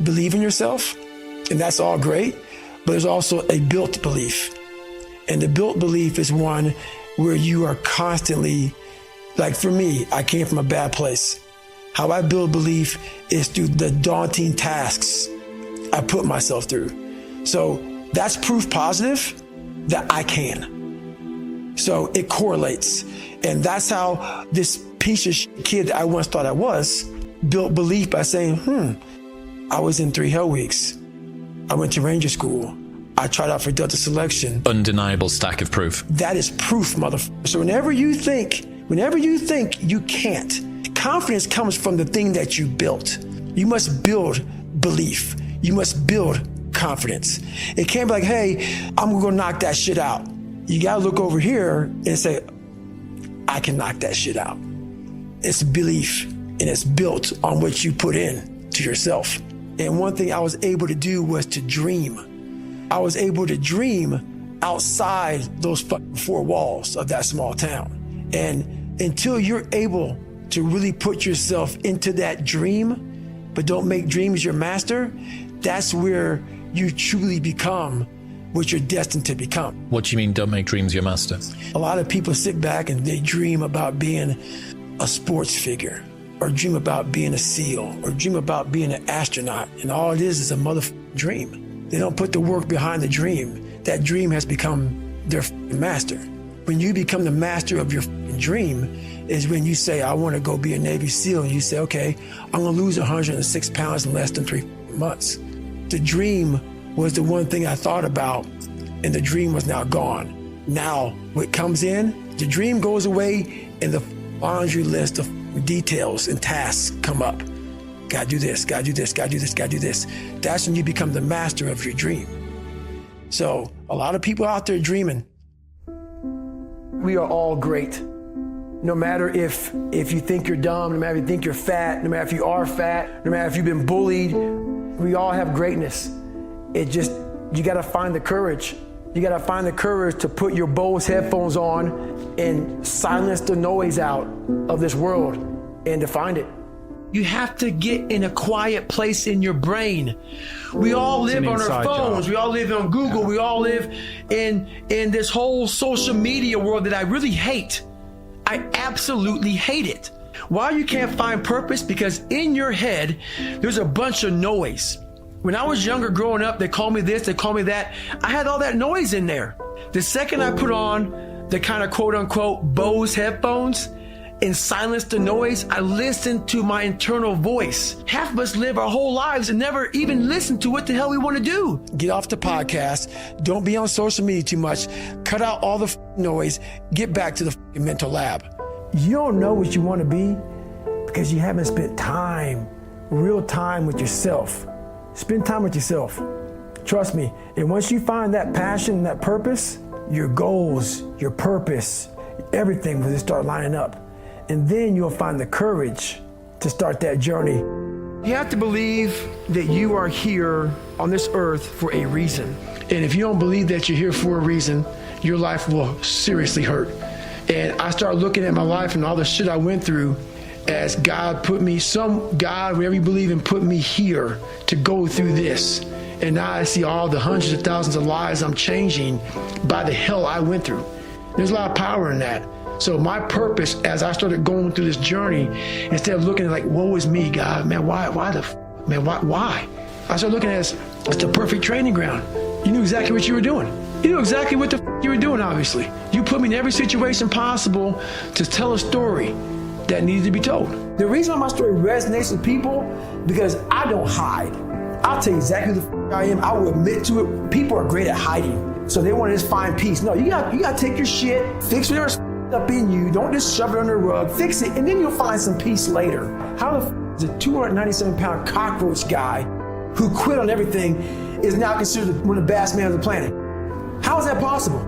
believe in yourself, and that's all great, but there's also a built belief. And the built belief is one where you are constantly, like for me, I came from a bad place. How I build belief is through the daunting tasks I put myself through. So that's proof positive that I can. So it correlates. And that's how this piece of kid that I once thought I was built belief by saying, I was in 3 hell weeks. I went to Ranger School. I tried out for Delta Selection. Undeniable stack of proof. That is proof, motherfucker. So whenever you think you can't, confidence comes from the thing that you built. You must build belief. You must build confidence. It can't be like, hey, I'm gonna go knock that shit out. You gotta look over here and say, I can knock that shit out. It's belief, and it's built on what you put in to yourself. And one thing I was able to do was to dream. I was able to dream outside those 4 walls of that small town. And until you're able to really put yourself into that dream, but don't make dreams your master, that's where you truly become what you're destined to become. What do you mean, don't make dreams your master? A lot of people sit back and they dream about being a sports figure, or dream about being a SEAL, or dream about being an astronaut. And all it is a motherfucking dream. They don't put the work behind the dream. That dream has become their master. When you become the master of your dream is when you say, I want to go be a Navy SEAL. And you say, okay, I'm going to lose 106 pounds in less than 3 months. The dream was the one thing I thought about, and the dream was now gone. Now, what comes in, the dream goes away, and the laundry list of details and tasks come up. Gotta do this, gotta do this, gotta do this, gotta do this. That's when you become the master of your dream. So, a lot of people out there dreaming. We are all great. No matter if you think you're dumb, no matter if you think you're fat, no matter if you are fat, no matter if you've been bullied, we all have greatness. It just, you gotta find the courage. You gotta find the courage to put your Bose headphones on and silence the noise out of this world and to find it. You have to get in a quiet place in your brain. We all live on our phones. We all live on Google. We all live in this whole social media world that I really hate. I absolutely hate it. Why you can't find purpose? Because in your head, there's a bunch of noise. When I was younger growing up, they called me this, they called me that. I had all that noise in there. The second I put on the kind of quote unquote Bose headphones and silenced the noise, I listened to my internal voice. Half of us live our whole lives and never even listen to what the hell we want to do. Get off the podcast. Don't be on social media too much. Cut out all the noise. Get back to the mental lab. You don't know what you want to be because you haven't spent time, real time with yourself. Spend time with yourself. Trust me. And once you find that passion, that purpose, your goals, your purpose, everything will just start lining up. And then you'll find the courage to start that journey. You have to believe that you are here on this earth for a reason. And if you don't believe that you're here for a reason, your life will seriously hurt. And I start looking at my life and all the shit I went through as God put me, some God, whatever you believe in, put me here to go through this. And now I see all the hundreds of thousands of lives I'm changing by the hell I went through. There's a lot of power in that. So my purpose, as I started going through this journey, instead of looking at like, woe is me, God, man, why? I started looking at it as it's the perfect training ground. You knew exactly what you were doing. You knew exactly what the you were doing, obviously. You put me in every situation possible to tell a story that needed to be told. The reason my story resonates with people, because I don't hide. I'll tell you exactly who the I am. I will admit to it. People are great at hiding. So they want to just find peace. No, you got to take your shit, fix whatever's up in you. Don't just shove it under the rug. Fix it, and then you'll find some peace later. How the is a 297-pound cockroach guy who quit on everything is now considered one of the baddest men on the planet? How is that possible?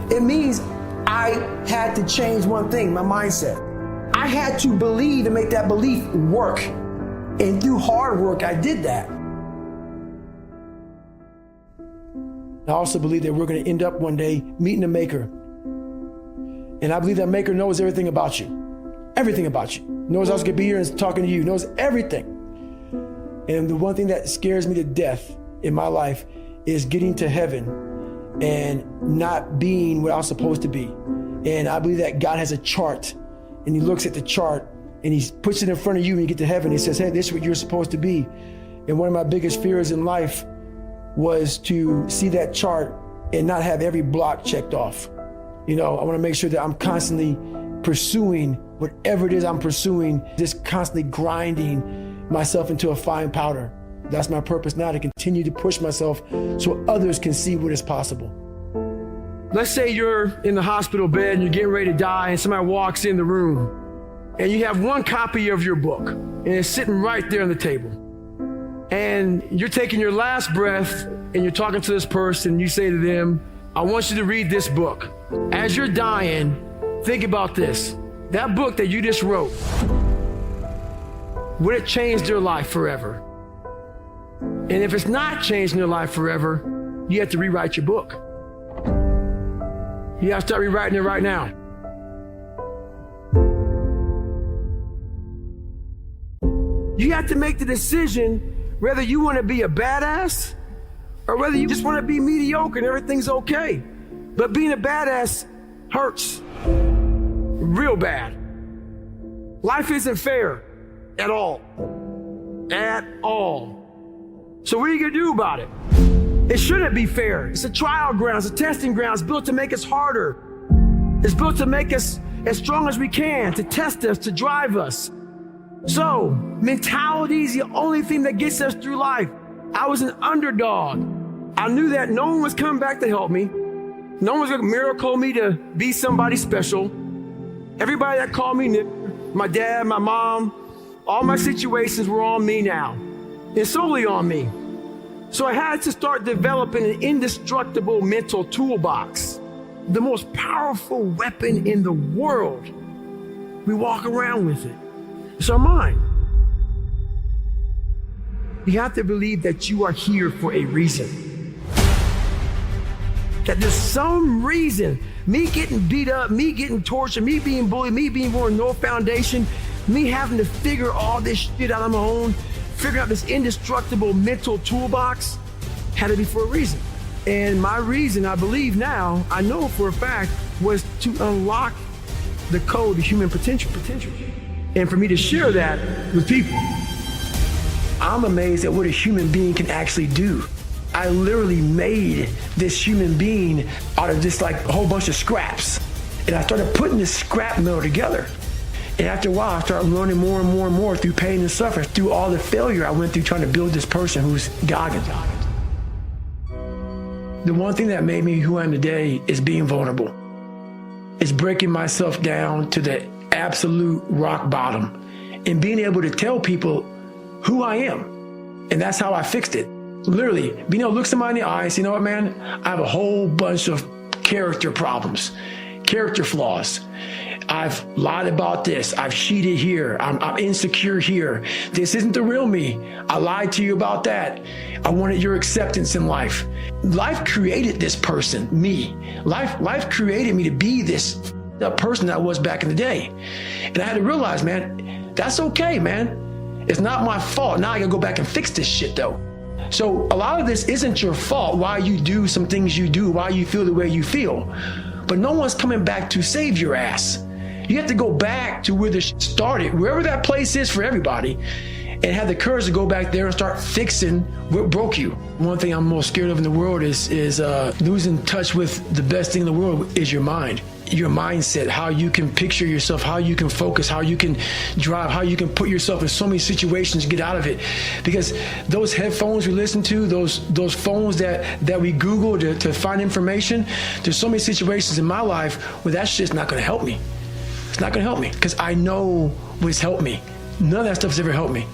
It means I had to change one thing, my mindset. I had to believe and make that belief work. And through hard work, I did that. I also believe that we're going to end up one day meeting the Maker. And I believe that Maker knows everything about you. Everything about you. Knows I was going to be here and talking to you. Knows everything. And the one thing that scares me to death in my life is getting to heaven and not being what I was supposed to be. And I believe that God has a chart, and he looks at the chart and he puts it in front of you when you get to heaven. He says, hey, this is what you're supposed to be. And one of my biggest fears in life was to see that chart and not have every block checked off. You know, I want to make sure that I'm constantly pursuing whatever it is I'm pursuing, just constantly grinding myself into a fine powder. That's my purpose now, to continue to push myself so others can see what is possible. Let's say you're in the hospital bed and you're getting ready to die, and somebody walks in the room and you have one copy of your book and it's sitting right there on the table. And you're taking your last breath and you're talking to this person. You say to them, I want you to read this book. As you're dying, think about this. That book that you just wrote, would it change their life forever? And if it's not changing their life forever, you have to rewrite your book. You have to start rewriting it right now. You have to make the decision whether you want to be a badass or whether you just want to be mediocre and everything's okay. But being a badass hurts real bad. Life isn't fair at all. At all. So what are you going to do about it? It shouldn't be fair. It's a trial ground. It's a testing ground. It's built to make us harder. It's built to make us as strong as we can, to test us, to drive us. So, mentality is the only thing that gets us through life. I was an underdog. I knew that no one was coming back to help me. No one was going to miracle me to be somebody special. Everybody that called me Nick, my dad, my mom, all my situations were on me now. And solely on me. So I had to start developing an indestructible mental toolbox. The most powerful weapon in the world. We walk around with it. It's our mind. You have to believe that you are here for a reason. That there's some reason. Me getting beat up, me getting tortured, me being bullied, me being born with no foundation, me having to figure all this shit out on my own, figuring out this indestructible mental toolbox, had to be for a reason. And my reason, I believe now, I know for a fact, was to unlock the code of human potential. And for me to share that with people. I'm amazed at what a human being can actually do. I literally made this human being out of just like a whole bunch of scraps. And I started putting this scrap metal together. And after a while, I started learning more and more and more through pain and suffering, through all the failure I went through trying to build this person who's Goggins. The one thing that made me who I am today is being vulnerable. It's breaking myself down to the absolute rock bottom and being able to tell people who I am. And that's how I fixed it. Literally, being able to look somebody in the eye and say, you know what, man, I have a whole bunch of character problems, character flaws. I've lied about this. I've cheated here. I'm insecure here. This isn't the real me. I lied to you about that. I wanted your acceptance in life. Life created this person, me. Life created me to be this person that I was back in the day. And I had to realize, man, that's okay, man. It's not my fault. Now I gotta go back and fix this shit though. So a lot of this isn't your fault, why you do some things you do, why you feel the way you feel. But no one's coming back to save your ass. You have to go back to where the shit started, wherever that place is for everybody, and have the courage to go back there and start fixing what broke you. One thing I'm most scared of in the world is losing touch with the best thing in the world is your mind. Your mindset, how you can picture yourself, how you can focus, how you can drive, how you can put yourself in so many situations to get out of it. Because those headphones we listen to, those phones that we Google to find information, there's so many situations in my life where that shit's not gonna help me. It's not gonna help me because I know what's helped me. None of that stuff's ever helped me.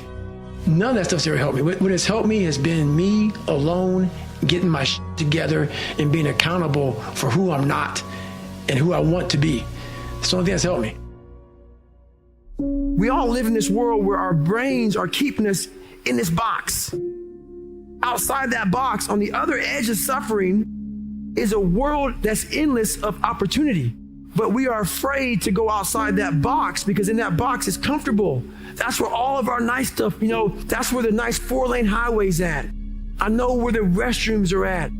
None of that stuff's ever helped me. What has helped me has been me alone, getting my shit together and being accountable for who I'm not and who I want to be. It's the only thing that's helped me. We all live in this world where our brains are keeping us in this box. Outside that box, on the other edge of suffering, is a world that's endless of opportunity. But we are afraid to go outside that box because in that box it's comfortable. That's where all of our nice stuff, that's where the nice 4-lane highway's at. I know where the restrooms are at.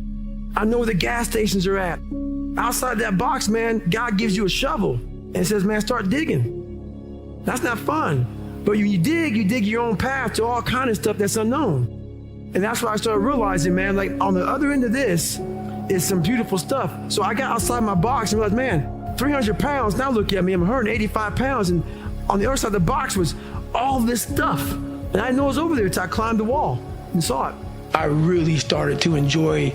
I know where the gas stations are at. Outside that box, man, God gives you a shovel and says, man, start digging. That's not fun. But when you dig your own path to all kind of stuff that's unknown. And that's why I started realizing, man, like on the other end of this is some beautiful stuff. So I got outside my box and realized, man, 300 pounds, now look at me, I'm 185 pounds. And on the other side of the box was all this stuff. And I didn't know it was over there until I climbed the wall and saw it. I really started to enjoy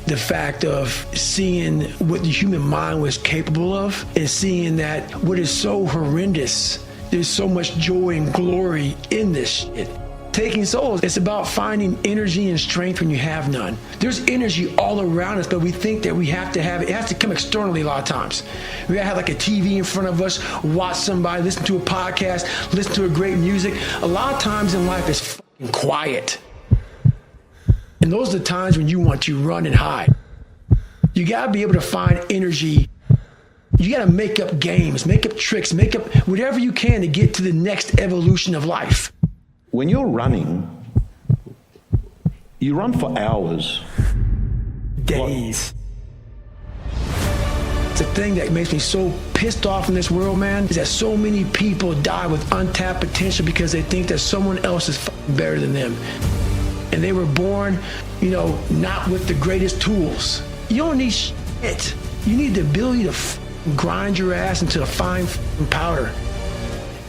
the fact of seeing what the human mind was capable of and seeing that what is so horrendous, there's so much joy and glory in this shit. Taking souls, it's about finding energy and strength when you have none. There's energy all around us, but we think that we have to have it. It has to come externally a lot of times. We gotta have like a TV in front of us, watch somebody, listen to a podcast, listen to a great music. A lot of times in life it's fucking quiet. And those are the times when you want to run and hide. You gotta be able to find energy. You gotta make up games, make up tricks, make up whatever you can to get to the next evolution of life. When you're running, you run for hours. Days. It's a thing that makes me so pissed off in this world, man, is that so many people die with untapped potential because they think that someone else is fucking better than them. And they were born, not with the greatest tools. You don't need shit. You need the ability to grind your ass into a fine powder.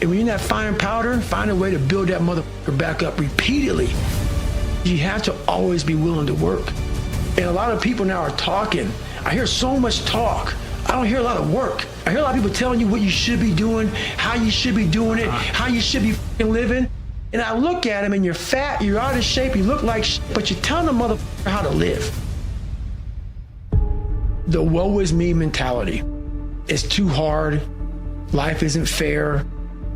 And when you're in that fine powder, find a way to build that motherfucker back up repeatedly. You have to always be willing to work. And a lot of people now are talking. I hear so much talk. I don't hear a lot of work. I hear a lot of people telling you what you should be doing, how you should be doing it, how you should be living. And I look at them and you're fat, you're out of shape, you look like shit, but you're telling the motherfucker how to live. The woe is me mentality. It's too hard. Life isn't fair.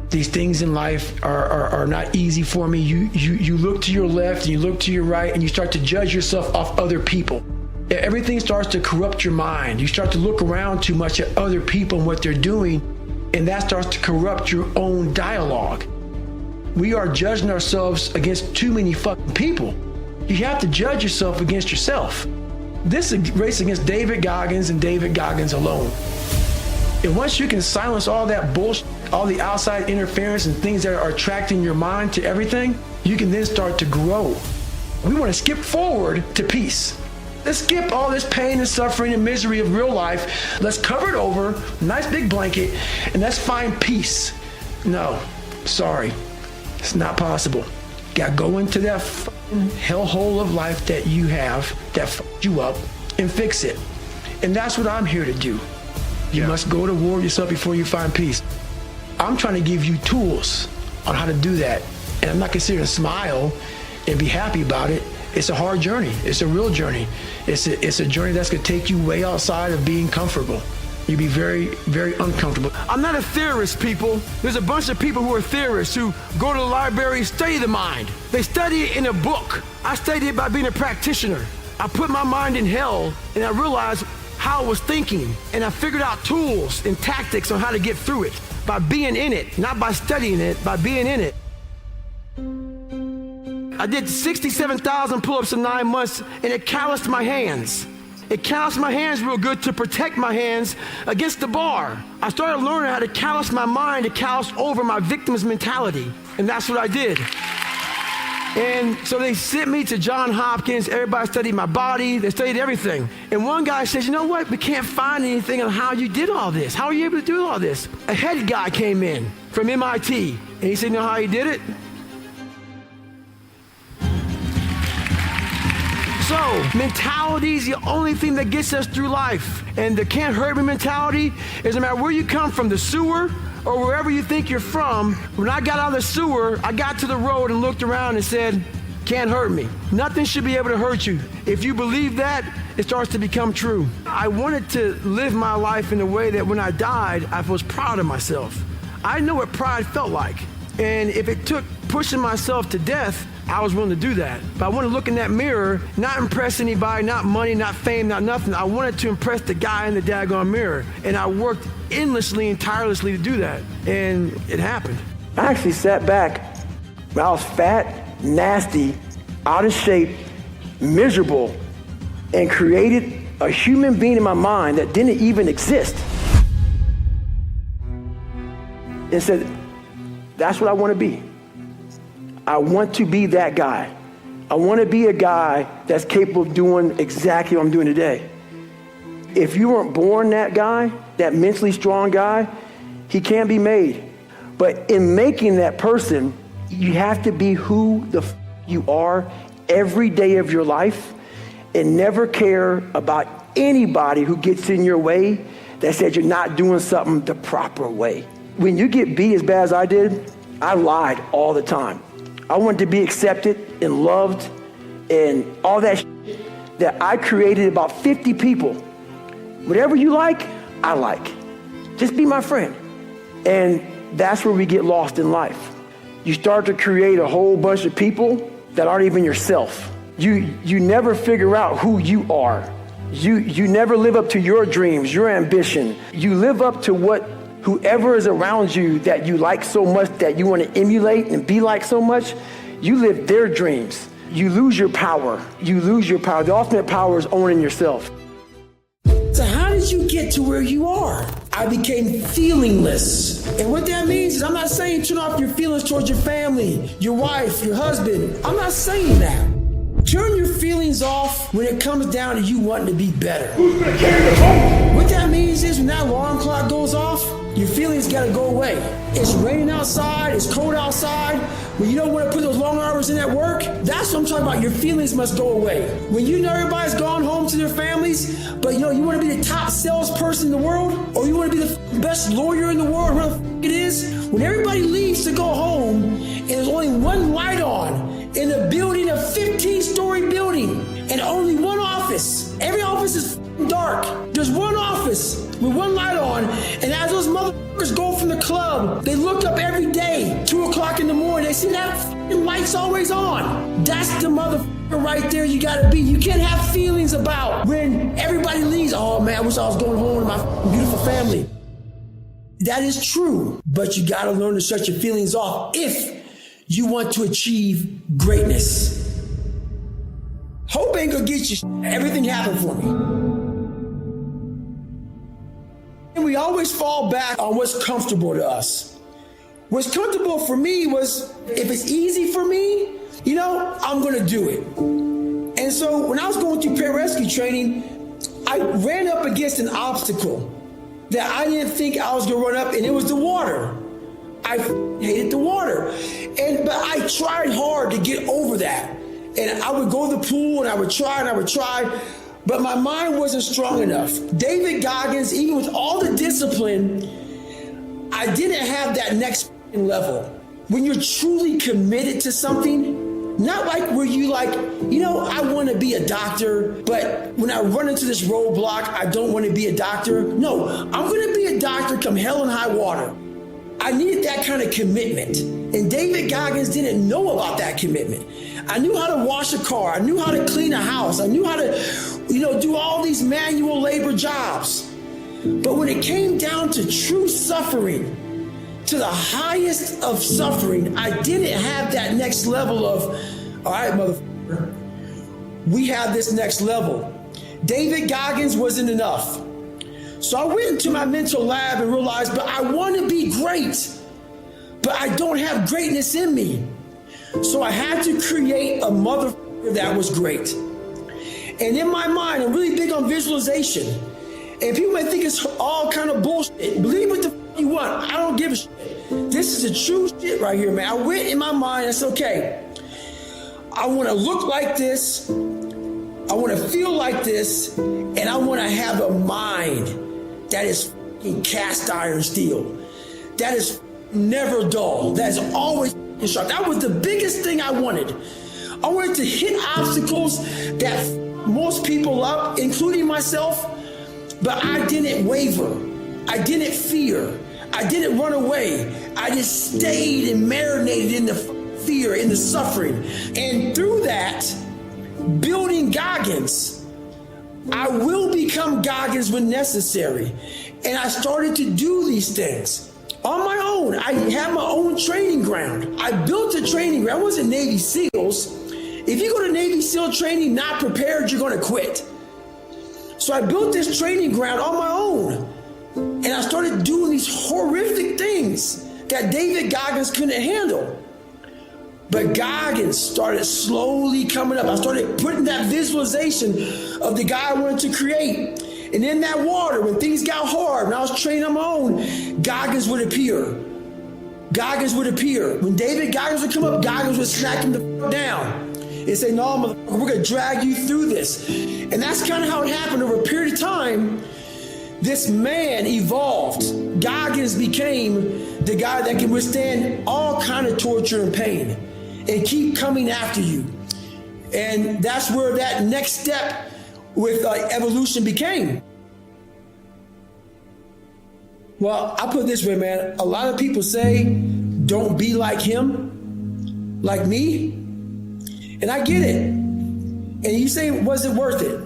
These things in life are not easy for me. You look to your left and you look to your right and you start to judge yourself off other people. Everything starts to corrupt your mind. You start to look around too much at other people and what they're doing, and that starts to corrupt your own dialogue. We are judging ourselves against too many fucking people. You have to judge yourself against yourself. This is a race against David Goggins and David Goggins alone. And once you can silence all that bullshit, all the outside interference and things that are attracting your mind to everything, you can then start to grow. We want to skip forward to peace. Let's skip all this pain and suffering and misery of real life. Let's cover it over, nice big blanket, and let's find peace. No, sorry, it's not possible. Gotta go into that fucking hellhole of life that you have that fucked you up and fix it. And that's what I'm here to do. You must go to war with yourself before you find peace. I'm trying to give you tools on how to do that. And I'm not considering to smile and be happy about it. It's a hard journey. It's a real journey. It's a journey that's going to take you way outside of being comfortable. You'll be very, very uncomfortable. I'm not a theorist, people. There's a bunch of people who are theorists who go to the library, study the mind. They study it in a book. I studied it by being a practitioner. I put my mind in hell and I realized how I was thinking, and I figured out tools and tactics on how to get through it by being in it, not by studying it, by being in it. I did 67,000 pull-ups in 9 months, and it calloused my hands. It calloused my hands real good to protect my hands against the bar. I started learning how to callous my mind, to callous over my victim's mentality, and that's what I did. And so they sent me to Johns Hopkins. Everybody studied my body. They studied everything. And one guy says, you know what? We can't find anything on how you did all this. How are you able to do all this? A head guy came in from MIT. And he said, you know how he did it? So, mentality is the only thing that gets us through life. And the can't hurt me mentality is no matter where you come from, the sewer, or wherever you think you're from, when I got out of the sewer, I got to the road and looked around and said, can't hurt me. Nothing should be able to hurt you. If you believe that, it starts to become true. I wanted to live my life in a way that when I died, I was proud of myself. I know what pride felt like. And if it took pushing myself to death, I was willing to do that. But I want to look in that mirror, not impress anybody, not money, not fame, not nothing. I wanted to impress the guy in the daggone mirror. And I worked endlessly and tirelessly to do that. And it happened. I actually sat back when I was fat, nasty, out of shape, miserable, and created a human being in my mind that didn't even exist. And said, That's what I want to be. I want to be that guy. I want to be a guy that's capable of doing exactly what I'm doing today. If you weren't born that guy, that mentally strong guy, he can't be made. But in making that person, you have to be who the you are every day of your life and never care about anybody who gets in your way that says you're not doing something the proper way. When you get beat as bad as I did, I lied all the time. I wanted to be accepted and loved and all that that I created about 50 people. Whatever you like, I like. Just be my friend. And that's where we get lost in life. You start to create a whole bunch of people that aren't even yourself. You never figure out who you are. You never live up to your dreams, your ambition. You live up to what whoever is around you that you like so much, that you want to emulate and be like so much, you live their dreams. You lose your power. You lose your power. The ultimate power is owning yourself. So how did you get to where you are? I became feelingless. And what that means is I'm not saying turn off your feelings towards your family, your wife, your husband. I'm not saying that. Turn your feelings off when it comes down to you wanting to be better. Who's gonna carry the boat? What that means is when that alarm clock goes off, your feelings gotta go away. It's raining outside, it's cold outside. When you don't want to put those long hours in at work, that's what I'm talking about. Your feelings must go away. When you know everybody's gone home to their families, but you want to be the top salesperson in the world, or you want to be the best lawyer in the world, whatever it is, when everybody leaves to go home and there's only one light on in a building, a 15-story building, and only one office. Every office is dark. There's one office with one light on, and as those motherfuckers go from the club, they look up every day, 2 o'clock in the morning, they see that light's always on. That's the motherfucker right there you gotta be. You can't have feelings about when everybody leaves. Oh man, I wish I was going home to my beautiful family. That is true, but you gotta learn to shut your feelings off if you want to achieve greatness. Hope ain't gonna get you. Everything happened for me. And we always fall back on what's comfortable to us. What's comfortable for me was, if it's easy for me, I'm gonna do it. And so when I was going through pararescue training, I ran up against an obstacle that I didn't think I was gonna run up, and it was the water. I hated the water. But I tried hard to get over that. And I would go to the pool and I would try, but my mind wasn't strong enough. David Goggins, even with all the discipline, I didn't have that next level. When you're truly committed to something, not like where you I want to be a doctor, but when I run into this roadblock, I don't want to be a doctor. No, I'm going to be a doctor come hell and high water. I needed that kind of commitment. And David Goggins didn't know about that commitment. I knew how to wash a car. I knew how to clean a house. I knew how to, do all these manual labor jobs. But when it came down to true suffering, to the highest of suffering, I didn't have that next level of, all right, motherfucker, we have this next level. David Goggins wasn't enough. So I went into my mental lab and realized, but I want to be great, but I don't have greatness in me. So I had to create a motherfucker that was great. And in my mind, I'm really big on visualization. And people may think it's all kind of bullshit. Believe what the fuck you want. I don't give a shit. This is the true shit right here, man. I went in my mind and said, okay, I want to look like this. I want to feel like this. And I want to have a mind that is cast iron steel. That is never dull. That is always sharp. That was the biggest thing I wanted. I wanted to hit obstacles that most people up, including myself, but I didn't waver. I didn't fear. I didn't run away. I just stayed and marinated in the fear, in the suffering. And through that, building Goggins, I will become Goggins when necessary. And I started to do these things on my own. I had my own training ground. I built a training ground. I wasn't Navy SEALs. If you go to Navy SEAL training not prepared, you're going to quit. So I built this training ground on my own. And I started doing these horrific things that David Goggins couldn't handle. But Goggins started slowly coming up. I started putting that visualization of the guy I wanted to create. And in that water, when things got hard, when I was training on my own, Goggins would appear. Goggins would appear. When David Goggins would come up, Goggins would smack him the down and say, no, motherfucker, we're gonna drag you through this. And that's kind of how it happened. Over a period of time, this man evolved. Goggins became the guy that can withstand all kind of torture and pain and keep coming after you. And that's where that next step with evolution became. Well, I put it this way, man. A lot of people say, don't be like him, like me. And I get it. And you say, was it worth it?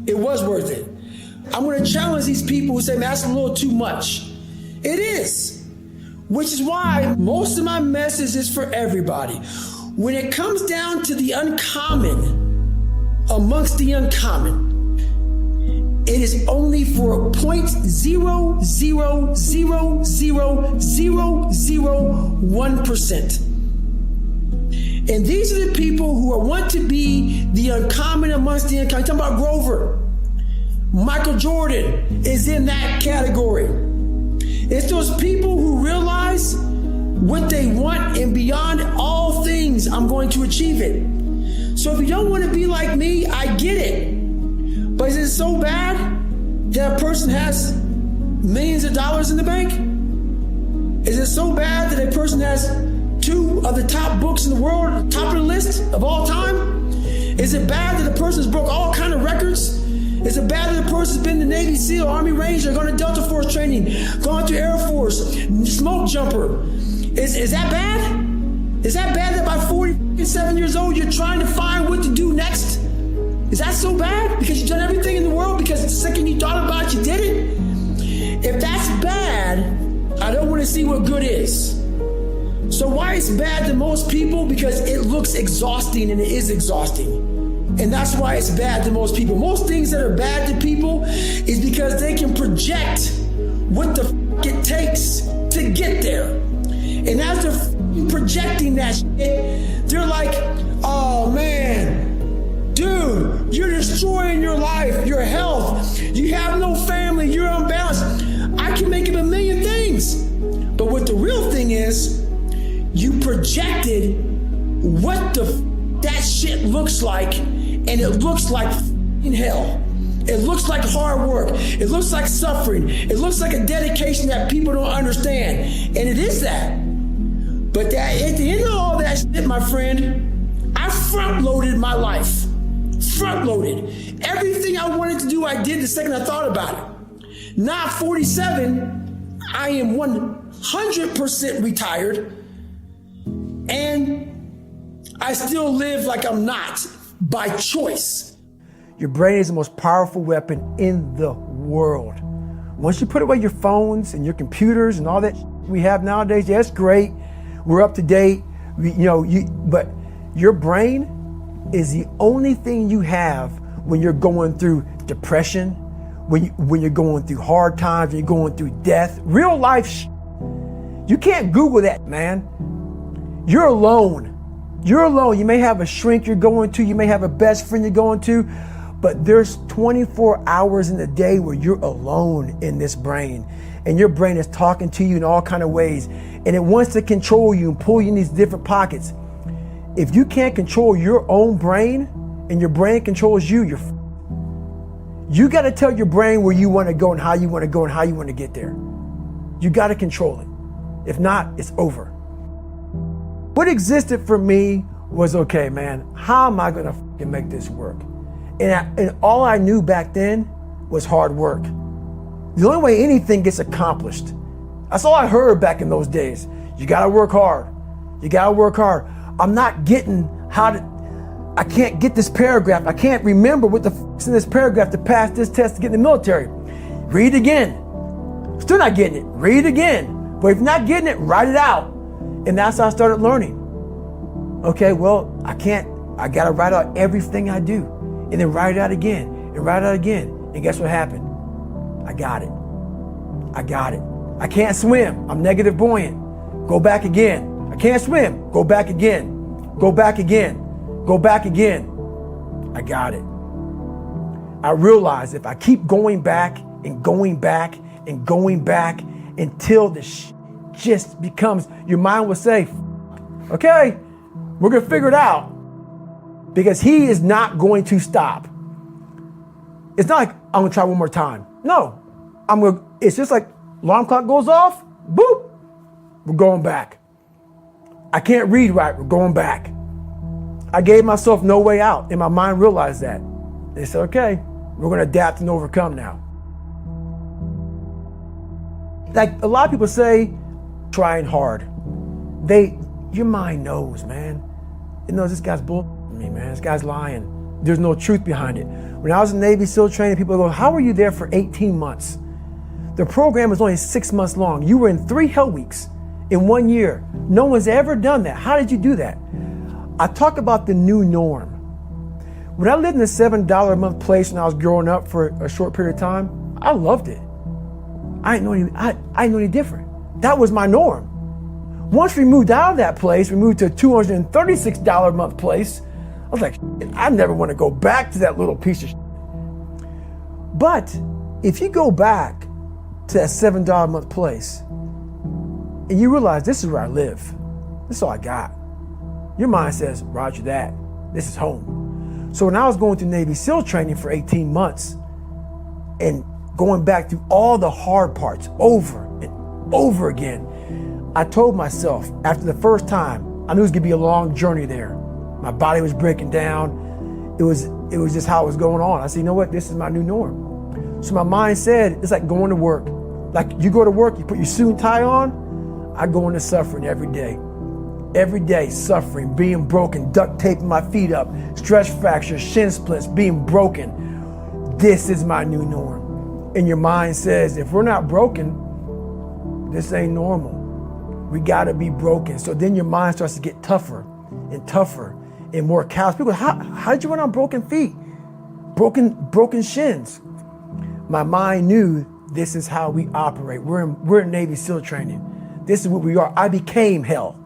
It was worth it. I'm going to challenge these people who say, man, that's a little too much. It is. Which is why most of my message is for everybody. When it comes down to the uncommon, amongst the uncommon, it is only for 0.0000001%. And these are the people who want to be the uncommon amongst the uncommon. I'm talking about Grover. Michael Jordan is in that category. It's those people who realize what they want, and beyond all things, I'm going to achieve it. So if you don't want to be like me, I get it. But is it so bad that a person has millions of dollars in the bank? Is it so bad that a person has 2 of the top books in the world, top of the list of all time? Is it bad that a person's broke all kind of records? Is it bad that a person's been the Navy SEAL, Army Ranger, gone to Delta Force training, gone to Air Force, smoke jumper? Is that bad? Is that bad that by 47 years old you're trying to find what to do next? Is that so bad? Because you've done everything in the world, because the second you thought about it, you did it? If that's bad, I don't want to see what good is. So why it's bad to most people? Because it looks exhausting, and it is exhausting. And that's why it's bad to most people. Most things that are bad to people is because they can project what the fuck it takes to get there. And as they're projecting that shit, they're like, oh man, dude, you're destroying your life, your health. You have no family, you're unbalanced. I can make it a million things. But what the real thing is, you projected what that shit looks like, and it looks like hell. It looks like hard work. It looks like suffering. It looks like a dedication that people don't understand. And it is that. But that, at the end of all that shit, my friend, I front-loaded my life. Front-loaded. Everything I wanted to do, I did the second I thought about it. Now at 47, I am 100% retired, and I still live like I'm not, by choice. Your brain is the most powerful weapon in the world. Once you put away your phones and your computers and all that we have nowadays, yeah, it's great. We're up to date, but your brain is the only thing you have when you're going through depression, when you're going through hard times, when you're going through death, real life. You can't Google that, man. You're alone. You're alone. You may have a shrink you're going to, you may have a best friend you're going to, but there's 24 hours in a day where you're alone in this brain, and your brain is talking to you in all kind of ways, and it wants to control you and pull you in these different pockets. If you can't control your own brain and your brain controls you, you got to tell your brain where you want to go and how you want to go and how you want to get there. You got to control it. If not, it's over. What existed for me was, okay, man, how am I going to make this work? And all I knew back then was hard work. The only way anything gets accomplished. That's all I heard back in those days. You got to work hard. You got to work hard. I'm not getting I can't get this paragraph. I can't remember what the f***'s in this paragraph to pass this test to get in the military. Read it again. Still not getting it. Read it again. But if you're not getting it, write it out. And that's how I started learning. Okay, well, I got to write out everything I do. And then write it out again. And write it out again. And guess what happened? I got it. I can't swim. I'm negative buoyant. Go back again. I can't swim. Go back again. Go back again. Go back again. I got it. I realized if I keep going back and going back and going back until the just becomes, your mind will say, okay, we're gonna figure it out, because he is not going to stop. It's not like I'm gonna try one more time. No, it's just like alarm clock goes off, boop, we're going back. I can't read right, we're going back. I gave myself no way out, and my mind realized that. They said, okay, we're gonna adapt and overcome now. Like a lot of people say, trying hard. Your mind knows, man. It knows this guy's bullshitting me, man. This guy's lying. There's no truth behind it. When I was in Navy SEAL training, people go, how were you there for 18 months? The program was only 6 months long. You were in 3 hell weeks in 1 year. No one's ever done that. How did you do that? I talk about the new norm. When I lived in a $7 a month place when I was growing up for a short period of time, I loved it. I didn't know any different. That was my norm. Once we moved out of that place, we moved to a $236 a month place. I was like, I never want to go back to that little piece of shit. But if you go back to that $7 a month place and you realize this is where I live, this is all I got, your mind says, roger that, this is home. So when I was going through Navy SEAL training for 18 months and going back through all the hard parts over and over again, I told myself after the first time, I knew it was gonna be a long journey there. My body was breaking down. It was just how it was going on. I said, you know what? This is my new norm. So my mind said, it's like going to work. Like you go to work, you put your suit and tie on. I go into suffering every day. Every day, suffering, being broken, duct taping my feet up, stress fractures, shin splints, being broken. This is my new norm. And your mind says, if we're not broken, this ain't normal. We gotta be broken. So then your mind starts to get tougher and tougher and more callous. People, how did you run on broken feet? Broken shins. My mind knew this is how we operate. We're in Navy SEAL training. This is what we are. I became hell.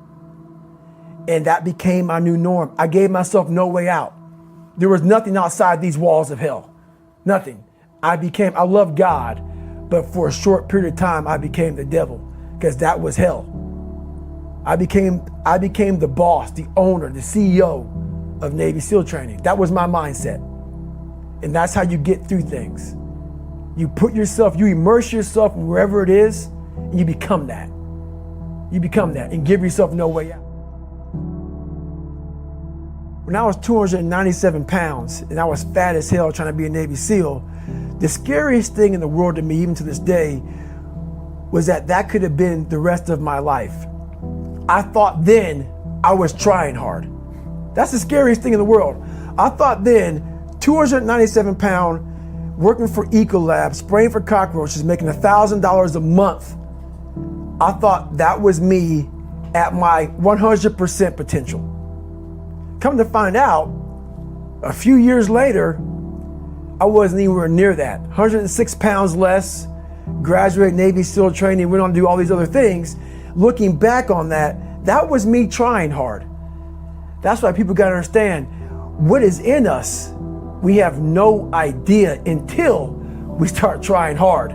And that became my new norm. I gave myself no way out. There was nothing outside these walls of hell. Nothing. I love God, but for a short period of time, I became the devil, because that was hell. I became the boss, the owner, the CEO of Navy SEAL training. That was my mindset. And that's how you get through things. You immerse yourself in wherever it is, and you become that. You become that and give yourself no way out. When I was 297 pounds and I was fat as hell trying to be a Navy SEAL, the scariest thing in the world to me, even to this day, was that could have been the rest of my life. I thought then I was trying hard. That's the scariest thing in the world. I thought then, 297 pound, working for Ecolab, spraying for cockroaches, making $1,000 a month. I thought that was me at my 100% potential. Come to find out, a few years later, I wasn't anywhere near that. 106 pounds less, graduated Navy SEAL training, went on to do all these other things. Looking back on that was me trying hard. That's why people gotta understand, what is in us, we have no idea until we start trying hard.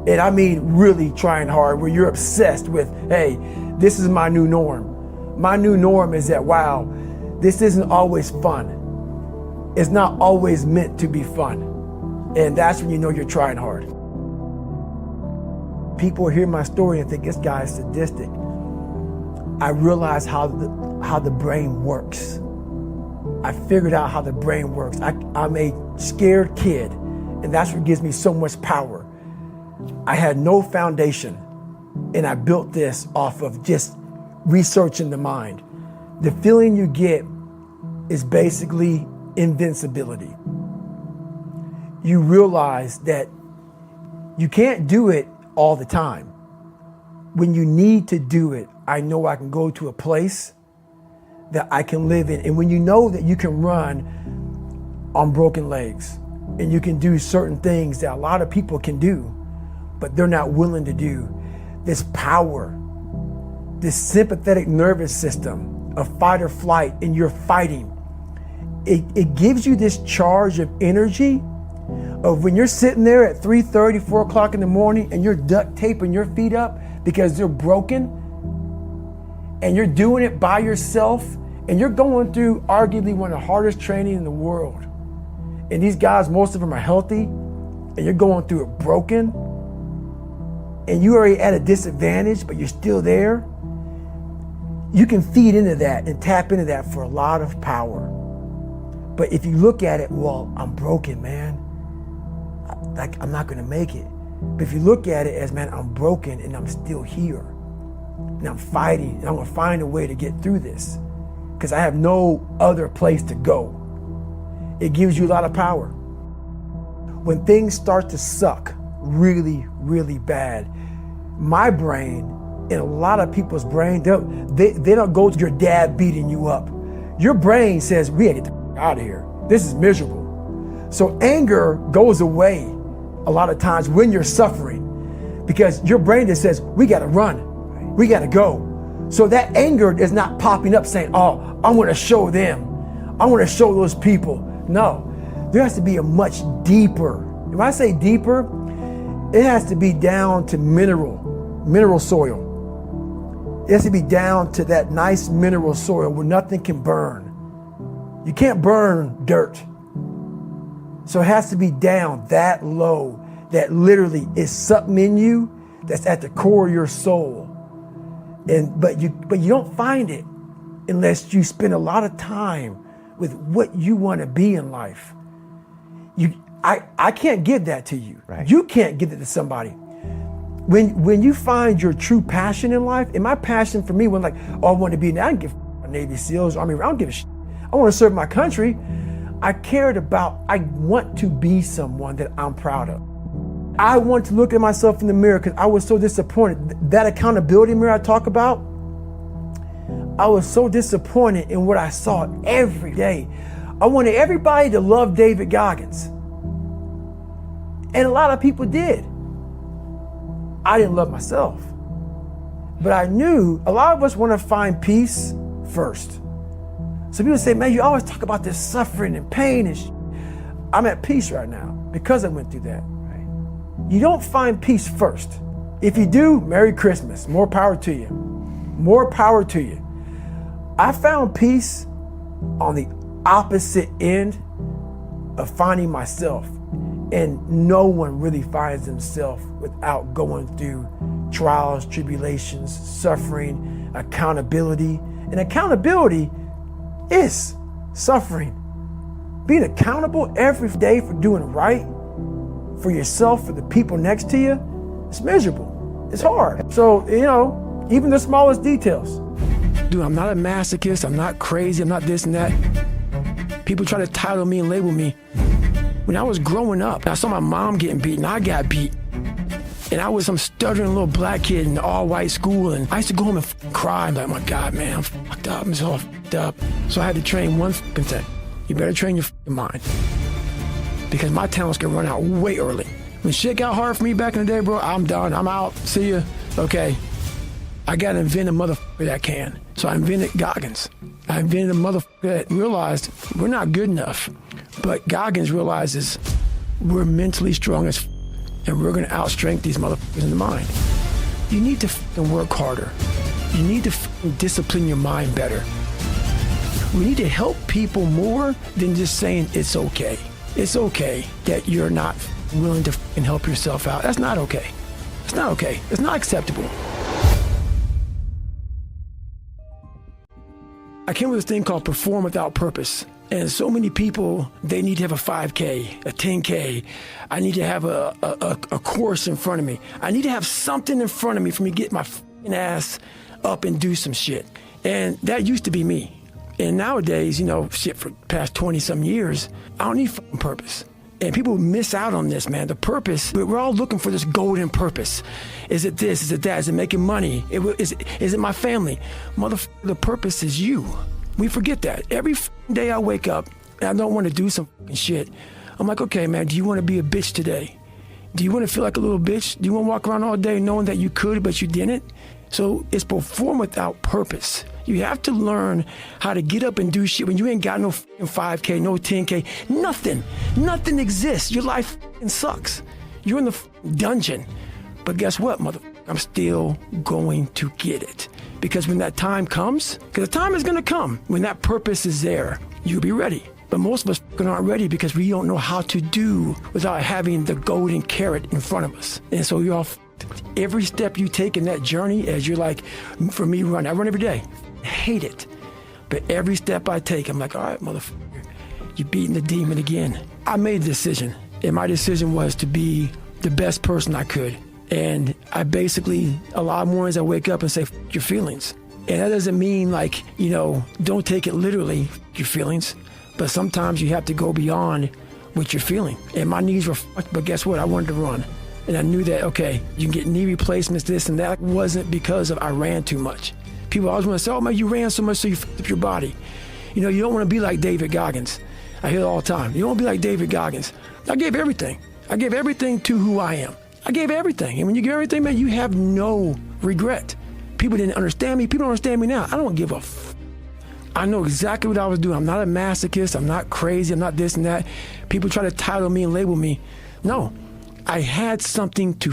And I mean really trying hard, where you're obsessed with, hey, this is my new norm. My new norm is that, wow, this isn't always fun. It's not always meant to be fun. And that's when you know you're trying hard. People hear my story and think this guy is sadistic. I realized how the brain works. I figured out how the brain works. I'm a scared kid, and that's what gives me so much power. I had no foundation, and I built this off of just researching the mind. The feeling you get is basically invincibility. You realize that you can't do it all the time. When you need to do it, I know I can go to a place that I can live in. And when you know that you can run on broken legs and you can do certain things that a lot of people can do, but they're not willing to do, this power this sympathetic nervous system of fight or flight, and you're fighting. It gives you this charge of energy of when you're sitting there at 3:30, 4 o'clock in the morning and you're duct taping your feet up because they're broken, and you're doing it by yourself, and you're going through arguably one of the hardest training in the world. And these guys, most of them are healthy, and you're going through it broken, and you're already at a disadvantage, but you're still there. You can feed into that and tap into that for a lot of power. But if you look at it, well, I'm broken, man. Like, I'm not gonna make it. But if you look at it as, man, I'm broken and I'm still here. And I'm fighting, and I'm gonna find a way to get through this because I have no other place to go. It gives you a lot of power. When things start to suck really, really bad, my brain and a lot of people's brain, they don't go to your dad beating you up. Your brain says, we gotta get the out of here. This is miserable. So anger goes away a lot of times when you're suffering because your brain just says, we gotta run, we gotta go. So that anger is not popping up saying, oh, I wanna show them, I wanna show those people. No, there has to be a much deeper. When I say deeper, it has to be down to mineral soil. It has to be down to that nice mineral soil where nothing can burn. You can't burn dirt. So it has to be down that low, that literally is something in you that's at the core of your soul. But you don't find it unless you spend a lot of time with what you want to be in life. I can't give that to you. Right. You can't give it to somebody. When you find your true passion in life, and my passion for me was like, oh, I want to be, I don't give a Navy SEALs, Army, I don't give a shit. I want to serve my country. I want to be someone that I'm proud of. I want to look at myself in the mirror because I was so disappointed. That accountability mirror I talk about, I was so disappointed in what I saw every day. I wanted everybody to love David Goggins. And a lot of people did. I didn't love myself. But I knew a lot of us want to find peace first. So people say, man, you always talk about this suffering and pain and I'm at peace right now because I went through that. Right? You don't find peace first. If you do, Merry Christmas. More power to you. More power to you. I found peace on the opposite end of finding myself. And no one really finds themselves without going through trials, tribulations, suffering, accountability. And accountability is suffering. Being accountable every day for doing right for yourself, for the people next to you, it's miserable. It's hard. So, even the smallest details. Dude, I'm not a masochist. I'm not crazy. I'm not this and that. People try to title me and label me. When I was growing up, I saw my mom getting beaten. I got beat. And I was some stuttering little black kid in an all-white school. And I used to go home and cry. I'm like, oh my God, man, I'm fucked up. I'm so fucked up. So I had to train one thing. You better train your mind. Because my talents can run out way early. When shit got hard for me back in the day, bro, I'm done. I'm out. See ya. Okay. I got to invent a motherfucker that can. So I invented Goggins. I invented a motherfucker that realized we're not good enough. But Goggins realizes we're mentally strong as and we're going to outstrength these motherfuckers in the mind. You need to work harder. You need to discipline your mind better. We need to help people more than just saying it's okay. It's okay that you're not willing to help yourself out. That's not okay. It's not okay. It's not acceptable. I came with this thing called Perform Without Purpose. And so many people, they need to have a 5K, a 10K. I need to have a course in front of me. I need to have something in front of me for me to get my ass up and do some shit. And that used to be me. And nowadays, for the past 20-some years, I don't need purpose. And people miss out on this, man. The purpose, we're all looking for this golden purpose. Is it this? Is it that? Is it making money? Is it my family? The purpose is you. We forget that. Every day I wake up and I don't want to do some shit. I'm like, okay, man, do you want to be a bitch today? Do you want to feel like a little bitch? Do you want to walk around all day knowing that you could, but you didn't? So it's perform without purpose. You have to learn how to get up and do shit when you ain't got no 5K, no 10K, nothing. Nothing exists. Your life sucks. You're in the dungeon. But guess what, motherfucker? I'm still going to get it. Because when that time comes, because the time is going to come, when that purpose is there, you'll be ready. But most of us aren't ready because we don't know how to do without having the golden carrot in front of us. And so you're all every step you take in that journey, as you're like, for me, I run every day. I hate it. But every step I take, I'm like, all right, motherfucker, you're beating the demon again. I made a decision, and my decision was to be the best person I could. And I basically, a lot of mornings I wake up and say, f your feelings. And that doesn't mean like, don't take it literally, f your feelings. But sometimes you have to go beyond what you're feeling. And my knees were fucked, but guess what? I wanted to run. And I knew that, okay, you can get knee replacements, this and that. It wasn't because of I ran too much. People always want to say, oh man, you ran so much so you fucked up your body. You don't want to be like David Goggins. I hear it all the time. You don't want to be like David Goggins. I gave everything. I gave everything to who I am. I gave everything. And when you give everything, man, you have no regret. People didn't understand me. People don't understand me now. I don't give a I know exactly what I was doing. I'm not a masochist. I'm not crazy. I'm not this and that. People try to title me and label me. No, I had something to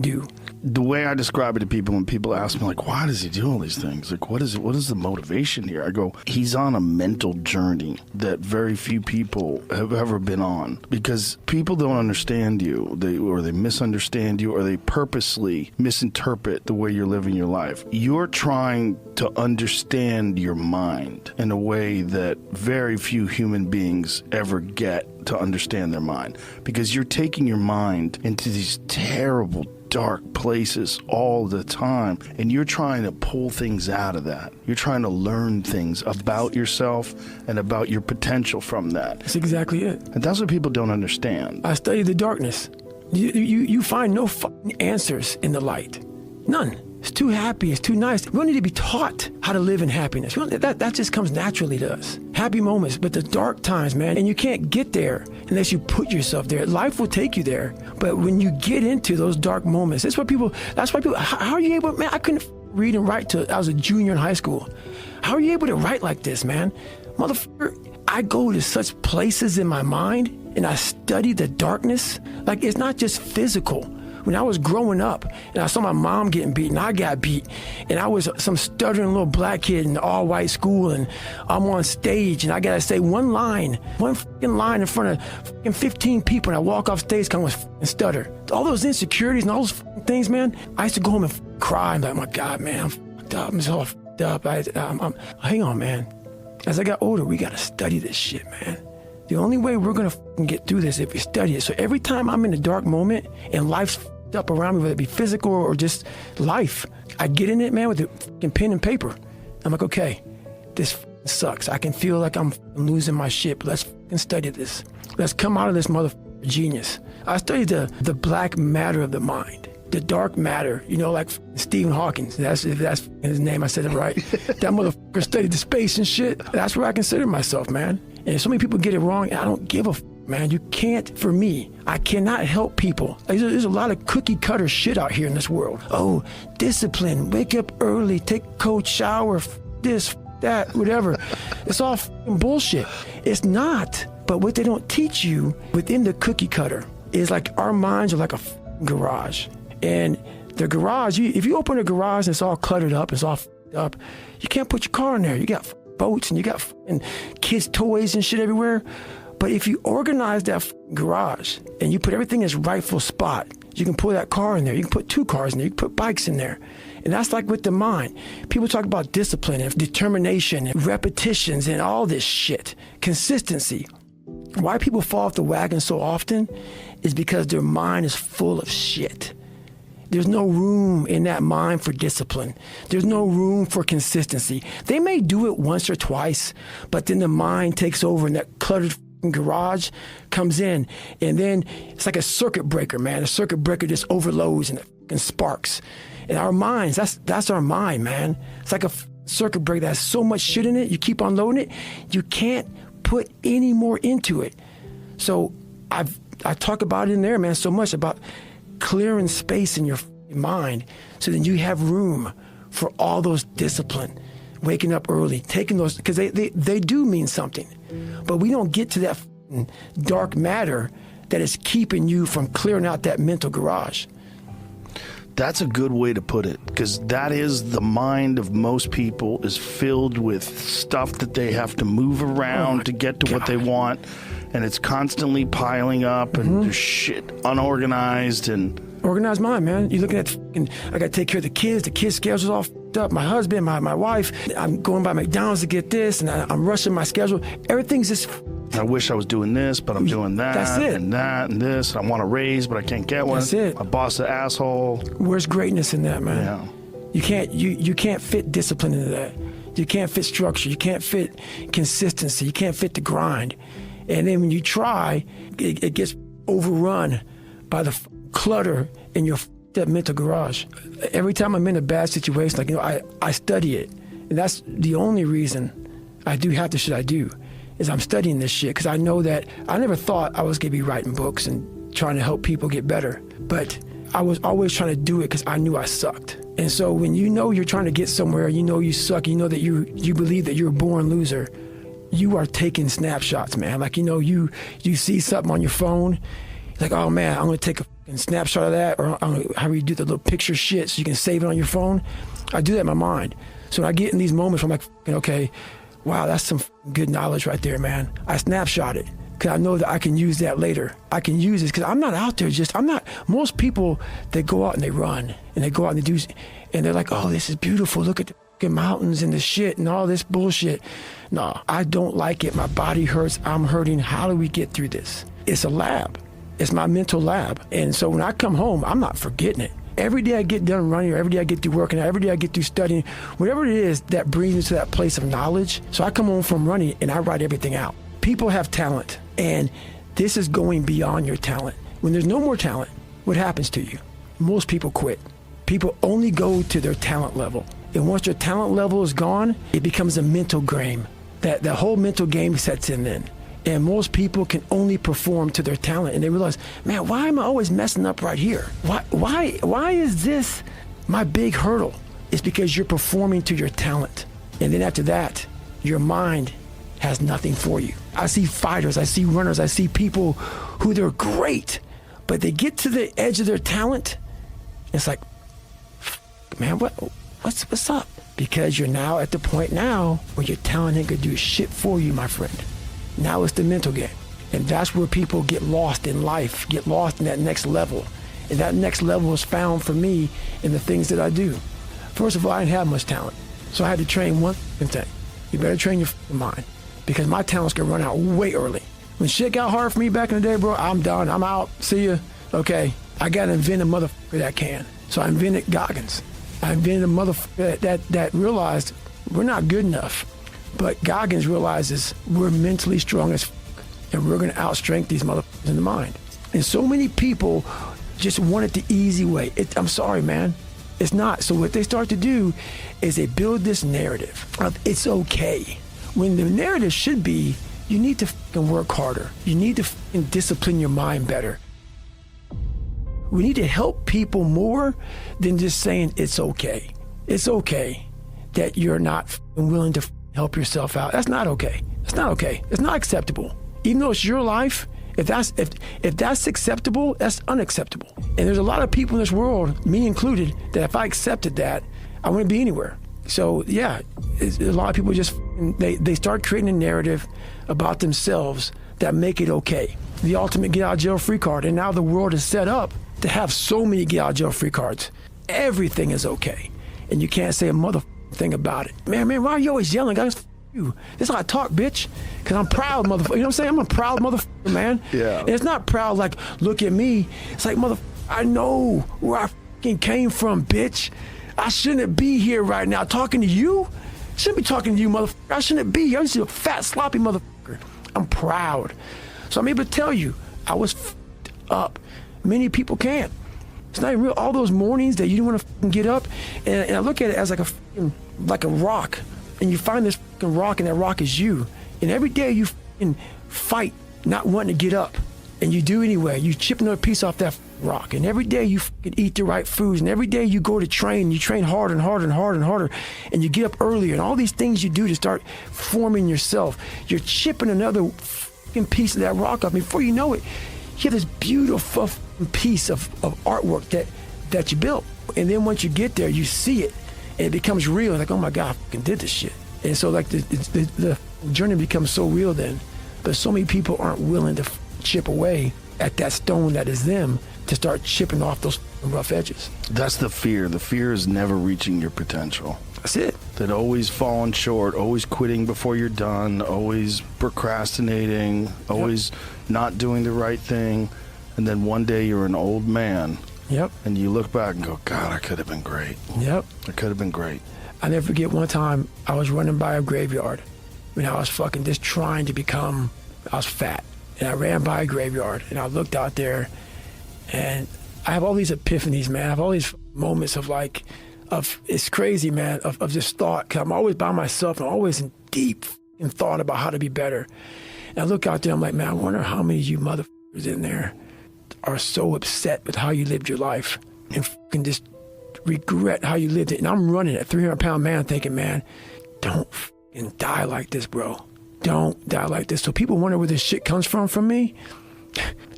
do. The way I describe it to people when people ask me, like, why does he do all these things? Like, what is the motivation here? I go, he's on a mental journey that very few people have ever been on, because people don't understand you, or they misunderstand you, or they purposely misinterpret the way you're living your life. You're trying to understand your mind in a way that very few human beings ever get to understand their mind, because you're taking your mind into these terrible, dark places all the time, and you're trying to pull things out of that. You're trying to learn things about yourself and about your potential from that. That's exactly it. And that's what people don't understand. I study the darkness. You find no fucking answers in the light. None. It's too happy. It's too nice. We don't need to be taught how to live in happiness. That just comes naturally to us. Happy moments, but the dark times, man, and you can't get there unless you put yourself there. Life will take you there, but when you get into those dark moments, that's why people, how are you able, man, I couldn't read and write till I was a junior in high school. How are you able to write like this, man? Motherfucker, I go to such places in my mind and I study the darkness. Like, it's not just physical. When I was growing up and I saw my mom getting beat and I got beat, and I was some stuttering little black kid in an all-white school, and I'm on stage and I gotta say one fucking line in front of fucking 15 people, and I walk off stage kind of fucking stutter. All those insecurities and all those fucking things, man, I used to go home and cry and be like, my God, man, I'm fucked up. I'm so fucked up. Hang on, man. As I got older, we gotta study this shit, man. The only way we're gonna fucking get through this is if we study it. So every time I'm in a dark moment and life's fucked up around me, whether it be physical or just life, I get in it, man, with a fucking pen and paper. I'm like, okay, this sucks. I can feel like I'm losing my shit, but let's fucking study this. Let's come out of this motherfucking genius. I studied the black matter of the mind, the dark matter, like Stephen Hawking. If that's his name, I said it right. That motherfucker studied the space and shit. That's where I consider myself, man. And so many people get it wrong, and I don't give a man. You can't, for me, I cannot help people. There's a lot of cookie cutter shit out here in this world. Oh, discipline, wake up early, take a cold shower, this, that, whatever. It's all fucking bullshit. It's not. But what they don't teach you within the cookie cutter is like our minds are like a garage. And the garage, if you open a garage and it's all cluttered up, it's all up, you can't put your car in there. You got boats and you got kids' toys and shit everywhere. But if you organize that garage and you put everything in its rightful spot, you can put that car in there. You can put 2 cars in there. You can put bikes in there. And that's like with the mind. People talk about discipline and determination and repetitions and all this shit. Consistency. Why people fall off the wagon so often is because their mind is full of shit. There's no room in that mind for discipline. There's no room for consistency. They may do it once or twice, but then the mind takes over and that cluttered garage comes in, and then it's like a circuit breaker, man. A circuit breaker just overloads and it sparks. And our minds, that's our mind, man. It's like a circuit breaker that has so much shit in it, you keep on loading it, you can't put any more into it. So I talk about it in there, man, so much about clearing space in your mind so then you have room for all those discipline, waking up early, taking those, because they do mean something. But we don't get to that dark matter that is keeping you from clearing out that mental garage. That's a good way to put it, because that is the mind of most people, is filled with stuff that they have to move around to get to what they want, and it's constantly piling up and just shit unorganized. And organized mind, man. You're looking at I got to take care of the kids schedule's all f***ed up, my husband, my wife, I'm going by McDonald's to get this, and I'm rushing my schedule. Everything's just I wish I was doing this, but I'm doing that. That's it. And that and this. I want a raise, but I can't get one. That's it. My boss is an asshole. Where's greatness in that, man? Yeah. You can't fit discipline into that. You can't fit structure. You can't fit consistency. You can't fit the grind. And then when you try, it gets overrun by the clutter in your that mental garage. Every time I'm in a bad situation, like, I study it. And that's the only reason I do half the shit I do, is I'm studying this shit, because I know that I never thought I was going to be writing books and trying to help people get better. But I was always trying to do it because I knew I sucked. And so when you know you're trying to get somewhere, you know you suck, you know that you believe that you're a born loser, you are taking snapshots, man. Like, you see something on your phone, like, oh man, I'm going to take a snapshot of that, or how you do the little picture shit so you can save it on your phone. I do that in my mind. So when I get in these moments, I'm like, okay, wow, that's some good knowledge right there, man. I snapshot it because I know that I can use that later. I can use it because I'm not out there most people, they go out and they run and they go out and they do, and they're like, oh, this is beautiful. Look at the fucking mountains and the shit and all this bullshit. No, I don't like it. My body hurts. I'm hurting. How do we get through this? It's a lab. It's my mental lab. And so when I come home, I'm not forgetting it. Every day I get done running, or every day I get through working, every day I get through studying, whatever it is that brings me to that place of knowledge. So I come home from running and I write everything out. People have talent, and this is going beyond your talent. When there's no more talent, what happens to you? Most people quit. People only go to their talent level. And once their talent level is gone, it becomes a mental game. That the whole mental game sets in then. And most people can only perform to their talent, and they realize, man, why am I always messing up right here? Why is this my big hurdle? It's because you're performing to your talent. And then after that, your mind has nothing for you. I see fighters, I see runners, I see people who they're great, but they get to the edge of their talent. It's like, man, what's up? Because you're now at the point now where your talent ain't gonna do shit for you, my friend. Now it's the mental game. And that's where people get lost in life, get lost in that next level. And that next level is found for me in the things that I do. First of all, I didn't have much talent. So I had to train one thing. You better train your mind, because my talent's gonna run out way early. When shit got hard for me back in the day, bro, I'm done, I'm out, see ya. Okay, I gotta invent a motherfucker that can. So I invented Goggins. I invented a motherfucker that realized we're not good enough. But Goggins realizes we're mentally strong as and we're going to outstrength these motherfuckers in the mind. And so many people just want it the easy way. I'm sorry, man. It's not. So what they start to do is they build this narrative of it's okay. When the narrative should be, you need to fucking work harder. You need to fucking discipline your mind better. We need to help people more than just saying it's okay. It's okay that you're not fucking willing to help yourself out. That's not okay. It's not okay. It's not acceptable. Even though it's your life, if that's acceptable, that's unacceptable. And there's a lot of people in this world, me included, that if I accepted that, I wouldn't be anywhere. So yeah, a lot of people just they start creating a narrative about themselves that make it okay. The ultimate get out of jail free card. And now the world is set up to have so many get out of jail free cards. Everything is okay, and you can't say a motherfucking thing about it. Man, why are you always yelling? Guys, you. This is how I talk, bitch. Because I'm proud, motherfucker. You know what I'm saying? I'm a proud motherfucker, man. Yeah. And it's not proud like, look at me. It's like, motherfucker, I know where I fucking came from, bitch. I shouldn't be here right now talking to you. I shouldn't be talking to you, motherfucker. I shouldn't be here. I'm just a fat, sloppy motherfucker. I'm proud. So I'm able to tell you, I was fucked up. Many people can't. It's not even real. All those mornings that you don't want to get up, and I look at it as like a rock, and you find this rock, and that rock is you. And every day you fight not wanting to get up, and you do anyway. You chip another piece off that rock. And every day you fucking eat the right foods, and every day you go to train, you train harder and harder and harder and harder, and you get up earlier, and all these things you do to start forming yourself. You're chipping another fucking piece of that rock up. Before you know it, you have this beautiful piece of artwork that you built. And then once you get there, you see it, and it becomes real. Like, oh my God, I fucking did this shit. And so like the journey becomes so real then. But so many people aren't willing to chip away at that stone that is them, to start chipping off those rough edges. That's the fear. The fear is never reaching your potential. That's it. That always falling short, always quitting before you're done, always procrastinating, always not doing the right thing. And then one day you're an old man. Yep. And you look back and go, God, I could have been great. Yep. I could have been great. I never forget one time I was running by a graveyard when I was fucking just trying to become, I was fat. And I ran by a graveyard and I looked out there, and I have all these epiphanies, man. I have all these moments of like, it's crazy, man, of just thought. Cause I'm always by myself and always in deep thought about how to be better. And I look out there, I'm like, man, I wonder how many of you motherfuckers in there are so upset with how you lived your life and fucking just regret how you lived it. And I'm running at 300-pound man thinking, man, don't fucking die like this, bro. Don't die like this. So people wonder where this shit comes from me.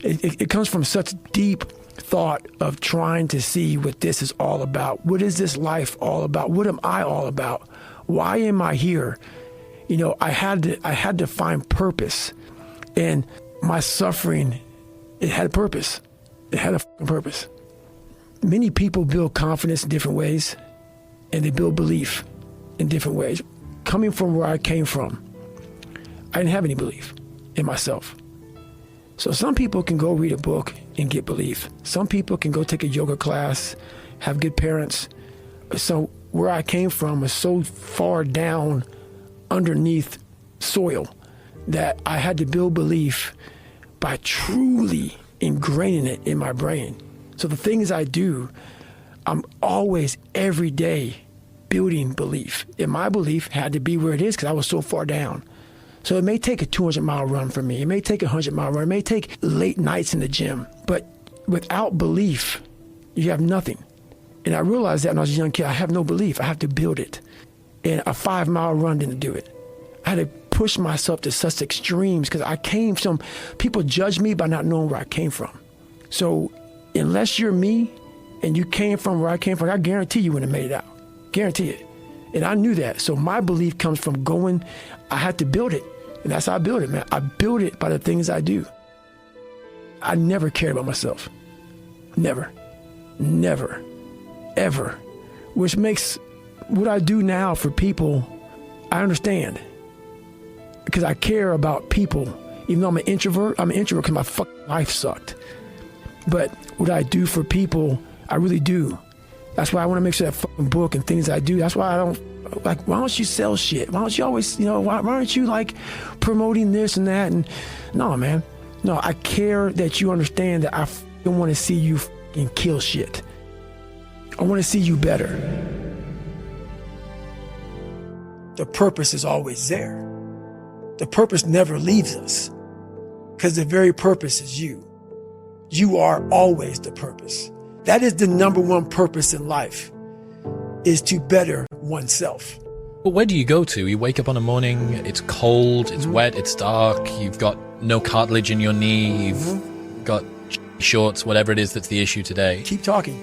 It comes from such deep thought of trying to see what this is all about. What is this life all about? What am I all about? Why am I here? You know, I had to find purpose. And my suffering, it had a purpose. It had a fucking purpose. Many people build confidence in different ways, and they build belief in different ways. Coming from where I came from, I didn't have any belief in myself. So some people can go read a book and get belief. Some people can go take a yoga class, have good parents. So where I came from was so far down underneath soil that I had to build belief by truly ingraining it in my brain. So the things I do, I'm always, every day, building belief. And my belief had to be where it is because I was so far down. So it may take a 200-mile run for me. It may take a 100-mile run. It may take late nights in the gym. But without belief, you have nothing. And I realized that when I was a young kid, I have no belief. I have to build it. And a 5-mile run didn't do it. I had to push myself to such extremes because I came from, people judge me by not knowing where I came from. So unless you're me and you came from where I came from, I guarantee you wouldn't have made it out. Guarantee it. And I knew that. So my belief comes from going, I had to build it. And that's how I build it, man. I build it by the things I do. I never cared about myself. Never. Never. Ever. Which makes what I do now for people, I understand. Because I care about people. Even though I'm an introvert because my fucking life sucked. But what I do for people, I really do. That's why I want to make sure that fucking book and things I do, that's why I don't, like, why don't you sell shit? Why don't you always, why aren't you like promoting this and that? And no, man. No, I care that you understand that I fucking want to see you fucking kill shit. I want to see you better. The purpose is always there. The purpose never leaves us because the very purpose is you. You are always the purpose. That is the number one purpose in life, is to better oneself. But where do you go to? You wake up on a morning, it's cold, it's wet, it's dark, you've got no cartilage in your knee, you've got shorts, whatever it is that's the issue today. Keep talking.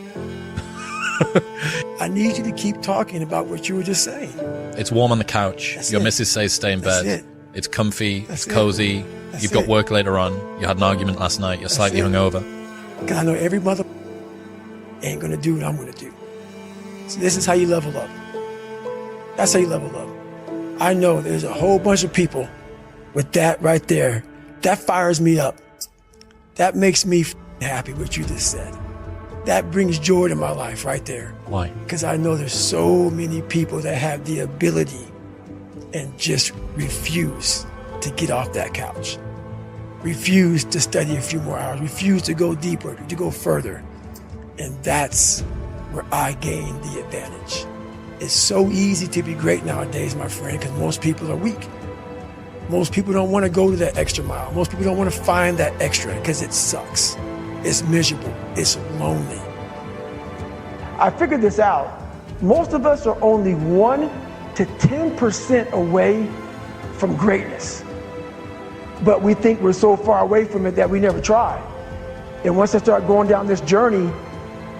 I need you to keep talking about what you were just saying. It's warm on the couch. That's Your it. missus says stay in bed. That's it. It's comfy, That's it's cozy. That's You've got it. work later on. You had an argument last night. You're slightly it. hungover. Because I know every mother ain't going to do what I'm going to do. So this is how you level up. That's how you level up. I know there's a whole bunch of people with that right there. That fires me up. That makes me happy, what you just said. That brings joy to my life right there. Why? Because I know there's so many people that have the ability and just refuse to get off that couch. Refuse to study a few more hours. Refuse to go deeper, to go further. And that's where I gain the advantage. It's so easy to be great nowadays, my friend, because most people are weak. Most people don't want to go to that extra mile. Most people don't want to find that extra because it sucks. it's miserable, it's lonely. I figured this out. Most of us are only 1 to 10% away from greatness. But we think we're so far away from it that we never try. And once I started going down this journey,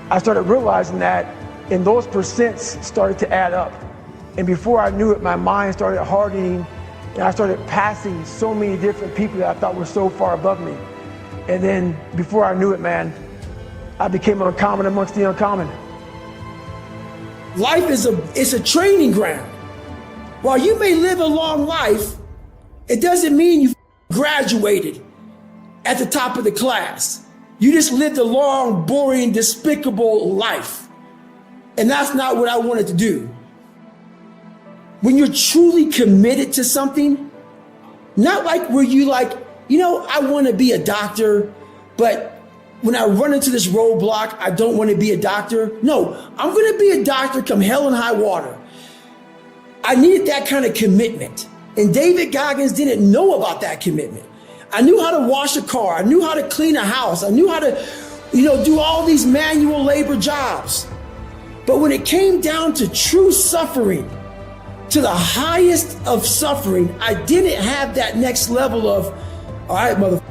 I started realizing that, and those percents started to add up. And before I knew it, my mind started hardening, and I started passing so many different people that I thought were so far above me. And then before I knew it, man, I became uncommon amongst the uncommon. Life is a training ground. While you may live a long life, it doesn't mean you graduated at the top of the class. You just lived a long, boring, despicable life. And that's not what I wanted to do. When you're truly committed to something, not like where you like, I want to be a doctor, but when I run into this roadblock, I don't want to be a doctor. No, I'm going to be a doctor come hell and high water. I needed that kind of commitment. And David Goggins didn't know about that commitment. I knew how to wash a car. I knew how to clean a house. I knew how to, do all these manual labor jobs. But when it came down to true suffering, to the highest of suffering, I didn't have that next level of, all right,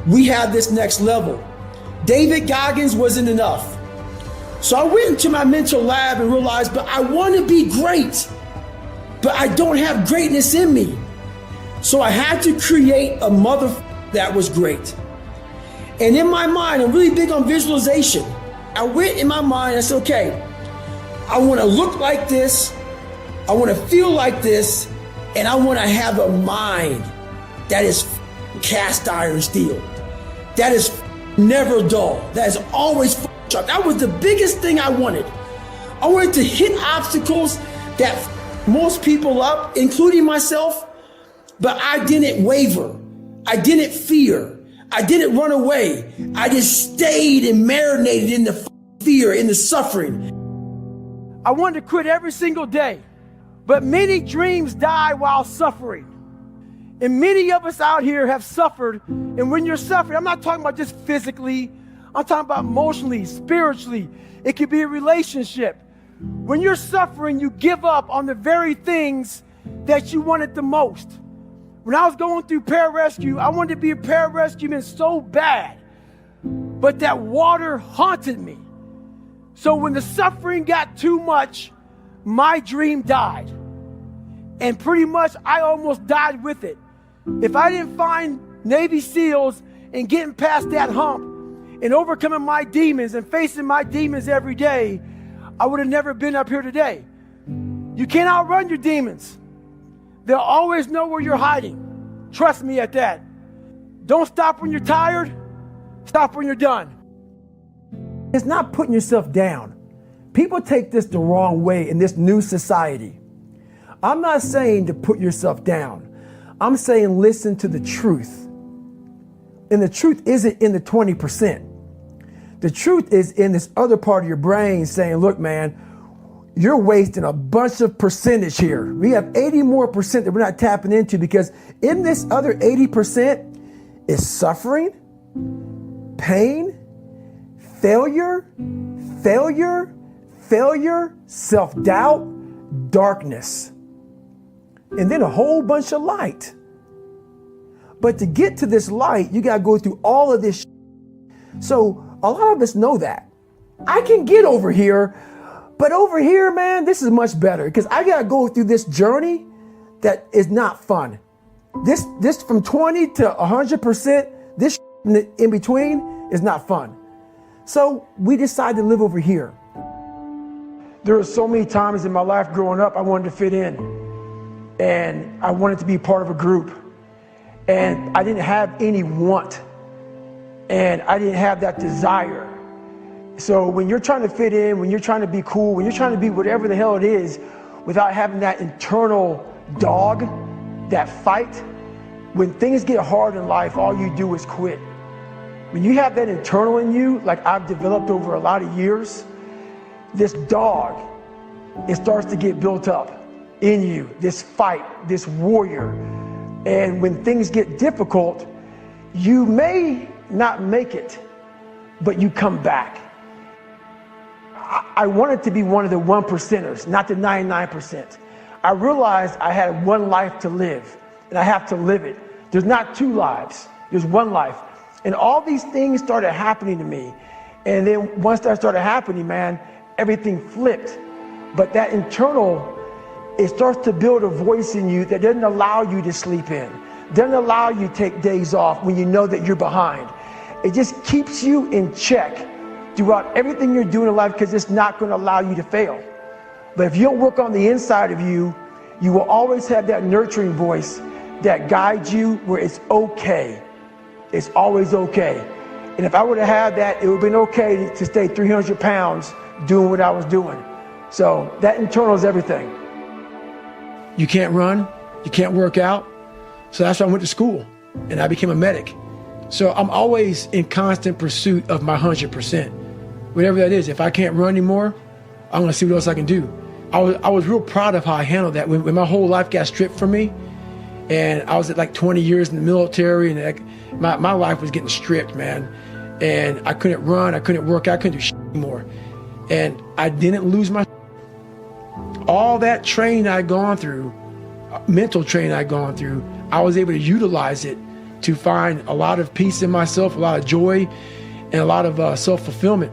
we have this next level. David Goggins wasn't enough. So I went into my mental lab and realized, but I want to be great, but I don't have greatness in me. So I had to create a that was great. And in my mind, I'm really big on visualization. I went in my mind, I said, okay, I want to look like this, I want to feel like this, and I want to have a mind that is cast iron steel, that is never dull, that is always sharp. That was the biggest thing I wanted. I wanted to hit obstacles that most people up, including myself, but I didn't waver. I didn't fear. I didn't run away. I just stayed and marinated in the fear, in the suffering. I wanted to quit every single day, but many dreams die while suffering. And many of us out here have suffered. And when you're suffering, I'm not talking about just physically, I'm talking about emotionally, spiritually. It could be a relationship. When you're suffering, you give up on the very things that you wanted the most. When I was going through pararescue, I wanted to be a pararescueman so bad, but that water haunted me. So when the suffering got too much, my dream died. And pretty much I almost died with it. If I didn't find Navy SEALs and getting past that hump and overcoming my demons and facing my demons every day, I would have never been up here today. You can't outrun your demons. They'll always know where you're hiding. Trust me at that. Don't stop when you're tired. Stop when you're done. It's not putting yourself down. People take this the wrong way in this new society. I'm not saying to put yourself down. I'm saying listen to the truth. And the truth isn't in the 20%. The truth is in this other part of your brain saying, look, man, you're wasting a bunch of percentage here. We have 80 more percent that we're not tapping into, because in this other 80% is suffering, pain, failure, self-doubt, darkness, and then a whole bunch of light. But to get to this light, you got to go through all of this. So a lot of us know that. I can get over here, but over here, man, this is much better, because I got to go through this journey that is not fun. This from 20 to 100%, this in between is not fun. So we decided to live over here. There were so many times in my life growing up, I wanted to fit in, and I wanted to be part of a group, and I didn't have any want, and I didn't have that desire. So when you're trying to fit in, when you're trying to be cool, when you're trying to be whatever the hell it is, without having that internal dog, that fight, when things get hard in life, all you do is quit. When you have that internal in you, like I've developed over a lot of years, this dog, it starts to get built up in you, this fight, this warrior. And when things get difficult, you may not make it, but you come back. I wanted to be one of the 1%ers, not the 99%. I realized I had one life to live, and I have to live it. There's not two lives, there's one life. And all these things started happening to me. And then once that started happening, man, everything flipped. But that internal, it starts to build a voice in you that doesn't allow you to sleep in, doesn't allow you to take days off when you know that you're behind. It just keeps you in check throughout everything you're doing in life, because it's not going to allow you to fail. But if you don't work on the inside of you, you will always have that nurturing voice that guides you where it's okay. It's always okay. And if I would have had that, it would have been okay to stay 300 pounds doing what I was doing. So that internal is everything. You can't run, you can't work out. So that's why I went to school and I became a medic. So I'm always in constant pursuit of my 100%. Whatever that is, if I can't run anymore, I'm gonna see what else I can do. I was real proud of how I handled that when my whole life got stripped from me. And I was at like 20 years in the military, and my life was getting stripped, man. And I couldn't run, I couldn't work out, I couldn't do shit anymore. And I didn't lose my all that training I'd gone through, mental training I'd gone through, I was able to utilize it to find a lot of peace in myself, a lot of joy, and a lot of self-fulfillment.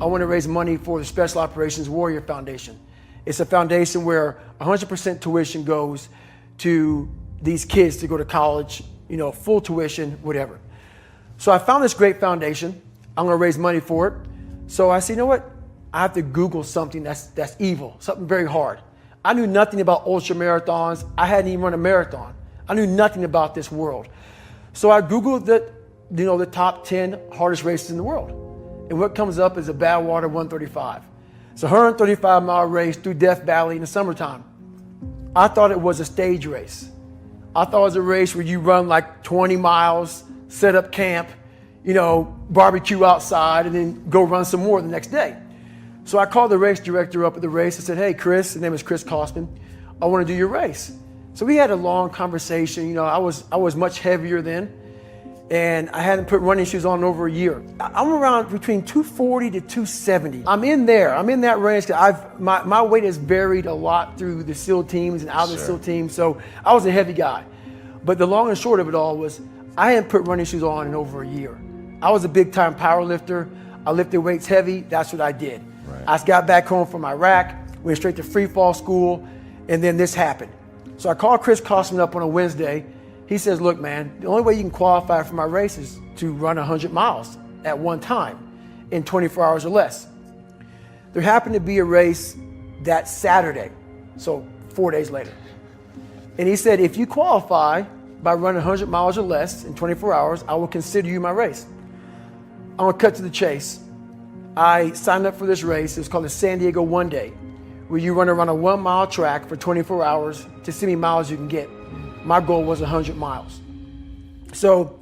I want to raise money for the Special Operations Warrior Foundation. It's a foundation where 100% tuition goes to these kids to go to college, full tuition, whatever. So I found this great foundation. I'm going to raise money for it. So I said, you know what? I have to Google something that's evil, something very hard. I knew nothing about ultra marathons. I hadn't even run a marathon. I knew nothing about this world. So I Googled the top 10 hardest races in the world. And what comes up is a Badwater 135. It's a 135-mile race through Death Valley in the summertime. I thought it was a stage race. I thought it was a race where you run like 20 miles, set up camp, barbecue outside, and then go run some more the next day. So I called the race director up at the race and said, hey, Chris, his name is Chris Kosman, I want to do your race. So we had a long conversation. I was much heavier then, and I hadn't put running shoes on in over a year. I'm around between 240 to 270. I'm in that range. My weight has varied a lot through the SEAL teams and out of the SEAL teams, so I was a heavy guy. But the long and short of it all was I hadn't put running shoes on in over a year. I was a big time power lifter. I lifted weights heavy. That's what I did. Right. I got back home from Iraq, went straight to free fall school, and then this happened. So I called Chris Kosman up on a Wednesday. He says, look, man, the only way you can qualify for my race is to run 100 miles at one time in 24 hours or less. There happened to be a race that Saturday, so 4 days later. And he said, if you qualify by running 100 miles or less in 24 hours, I will consider you my race. I'm gonna cut to the chase. I signed up for this race. It's called the San Diego One Day, where you run around a 1 mile track for 24 hours to see how many miles you can get. My goal was 100 miles. So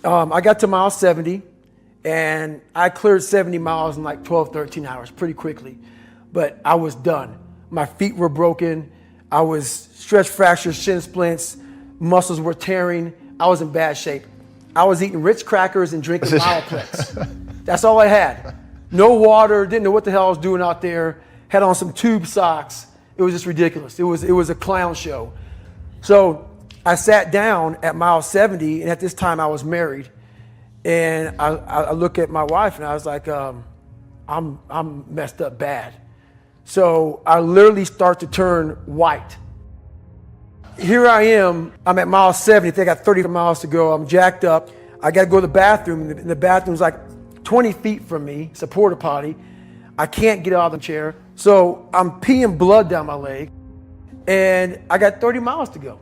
I got to mile 70, and I cleared 70 miles in like 12, 13 hours pretty quickly. But I was done. My feet were broken. I was stress fractures, shin splints, muscles were tearing. I was in bad shape. I was eating Ritz crackers and drinking Mileplex. That's all I had. No water, didn't know what the hell I was doing out there. Had on some tube socks. It was just ridiculous. It was a clown show. So I sat down at mile 70, and at this time I was married. And I look at my wife and I was like, I'm messed up bad. So I literally start to turn white. Here I am, I'm at mile 70, I think I got 30 miles to go. I'm jacked up. I got to go to the bathroom, and the bathroom's like 20 feet from me. It's a porta potty. I can't get out of the chair. So I'm peeing blood down my leg, and I got 30 miles to go.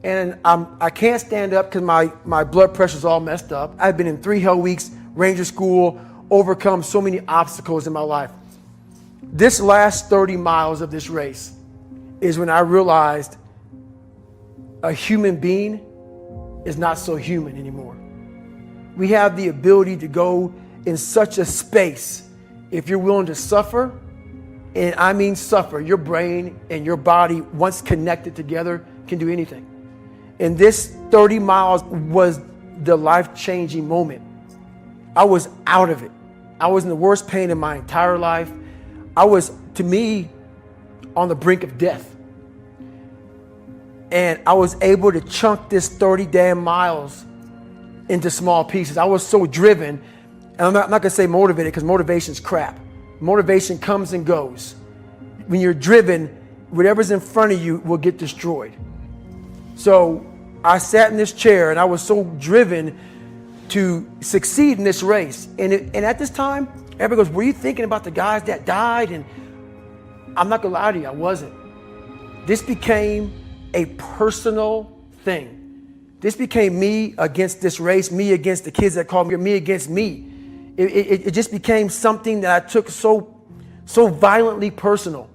And I can't stand up because my blood pressure's all messed up. I've been in 3 hell weeks, Ranger School, overcome so many obstacles in my life. This last 30 miles of this race is when I realized a human being is not so human anymore. We have the ability to go in such a space if you're willing to suffer, and I mean suffer. Your brain and your body, once connected together, can do anything. And this 30 miles was the life-changing moment. I was out of it. I was in the worst pain in my entire life. I was, to me, on the brink of death. And I was able to chunk this 30 damn miles into small pieces. I was so driven, and I'm not gonna say motivated, because motivation's crap. Motivation comes and goes. When you're driven, whatever's in front of you will get destroyed. So I sat in this chair and I was so driven to succeed in this race. And at this time, everybody goes, were you thinking about the guys that died? And I'm not gonna lie to you, I wasn't. This became a personal thing. This became me against this race, me against the kids that called me against me. It just became something that I took so violently personal.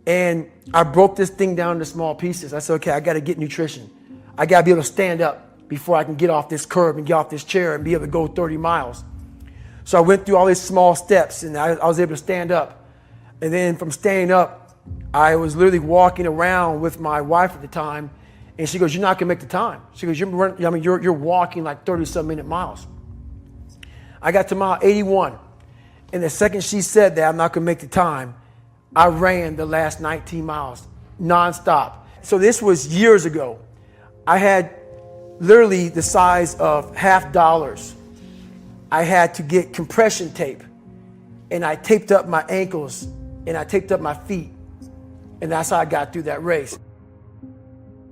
And I broke this thing down into small pieces. I said, okay, I gotta get nutrition. I gotta be able to stand up before I can get off this curb and get off this chair and be able to go 30 miles. So I went through all these small steps and I was able to stand up. And then from standing up, I was literally walking around with my wife at the time, and she goes, you're not gonna make the time. She goes, you're walking like 30-some minute miles. I got to mile 81, and the second she said that I'm not gonna make the time, I ran the last 19 miles nonstop. So this was years ago. I had literally the size of $50. I had to get compression tape, and I taped up my ankles and I taped up my feet, and that's how I got through that race.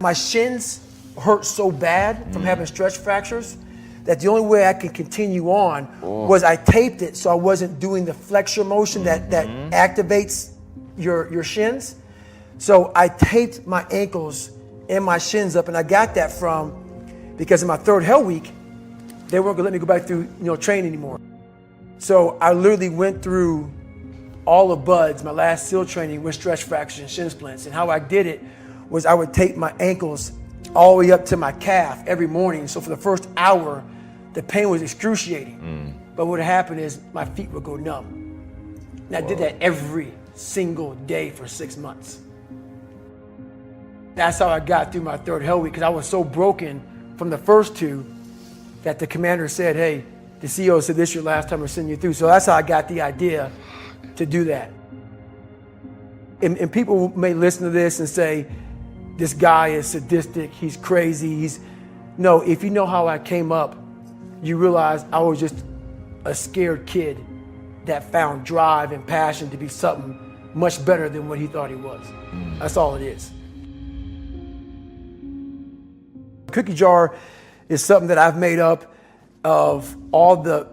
My shins hurt so bad from having stretch fractures that the only way I could continue on was I taped it so I wasn't doing the flexor motion that activates your shins. So I taped my ankles and my shins up, and I got that because in my third hell week, they weren't gonna let me go back through train anymore. So I literally went through all of BUDS, my last SEAL training, with stretch fractures and shin splints. And how I did it was I would tape my ankles all the way up to my calf every morning. So for the first hour, the pain was excruciating. But what happened is my feet would go numb. And I did that every single day for 6 months. That's how I got through my third hell week, because I was so broken from the first two that the commander said, hey, the CEO said this is your last time we're sending you through. So that's how I got the idea to do that. And people may listen to this and say, this guy is sadistic, he's crazy, No, if you know how I came up, you realize I was just a scared kid that found drive and passion to be something much better than what he thought he was. That's all it is. Cookie jar is something that I've made up of all the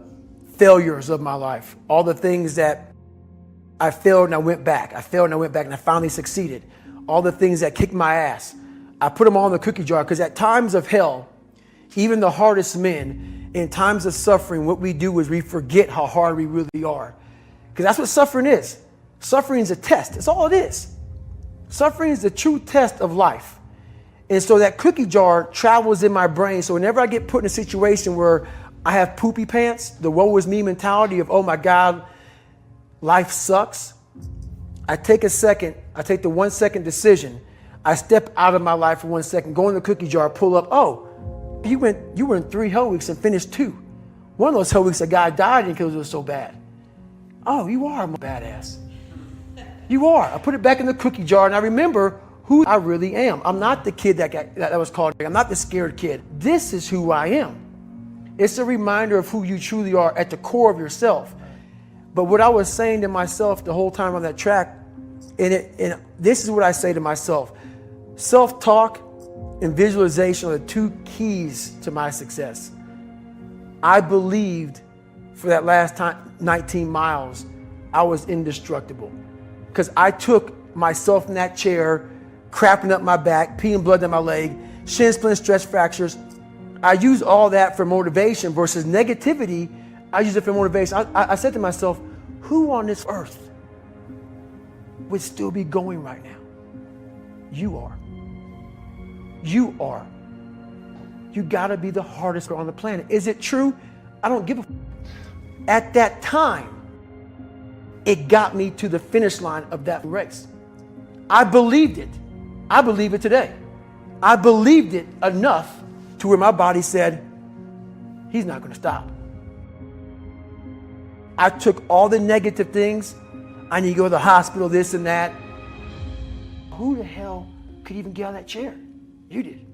failures of my life, all the things that I failed and I went back. I failed and I went back and I finally succeeded. All the things that kicked my ass, I put them all in the cookie jar, because at times of hell, even the hardest men, in times of suffering, what we do is we forget how hard we really are. Because that's what suffering is. Suffering is a test. That's all it is. Suffering is the true test of life. And so that cookie jar travels in my brain. So whenever I get put in a situation where I have poopy pants, the woe is me mentality of, oh my God, life sucks, I take the 1 second decision. I step out of my life for 1 second, go in the cookie jar, pull up, oh, you were in 3 hell weeks and finished 2. One of those hell weeks, a guy died because it was so bad. Oh, you are a badass. You are. I put it back in the cookie jar, and I remember who I really am. I'm not the kid that was called. I'm not the scared kid. This is who I am. It's a reminder of who you truly are at the core of yourself. But what I was saying to myself the whole time on that track, and this is what I say to myself: self-talk and visualization are the 2 keys to my success. I believed for that last 19 miles, I was indestructible, because I took myself in that chair, crapping up my back, peeing blood down my leg, shin splints, stretch fractures. I use all that for motivation versus negativity. I use it for motivation. I said to myself, who on this earth would still be going right now? You are. You are. You gotta be the hardest on the planet. Is it true? I don't give a f. At that time, it got me to the finish line of that race. I believed it. I believe it today. I believed it enough to where my body said, he's not going to stop. I took all the negative things. I need to go to the hospital, this and that. Who the hell could even get out of that chair? You did.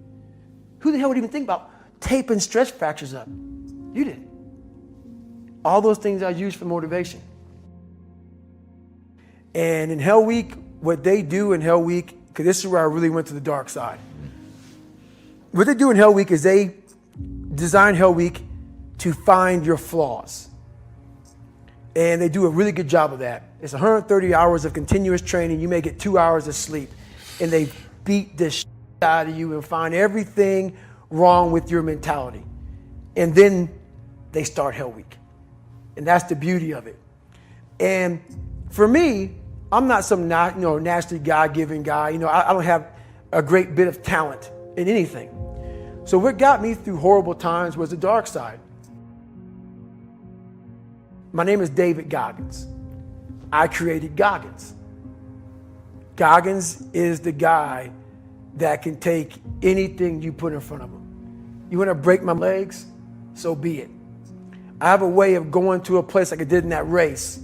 Who the hell would even think about taping stretch fractures up? You did. All those things I used for motivation. And in Hell Week, what they do in Hell Week, because this is where I really went to the dark side. What they do in Hell Week is they design Hell Week to find your flaws. And they do a really good job of that. It's 130 hours of continuous training. You may get 2 hours of sleep. And they beat the shit out of you and find everything wrong with your mentality. And then they start Hell Week. And that's the beauty of it. And for me, I'm not some naturally God-given guy. I don't have a great bit of talent in anything. So what got me through horrible times was the dark side. My name is David Goggins. I created Goggins. Goggins is the guy that can take anything you put in front of him. You want to break my legs? So be it. I have a way of going to a place like I did in that race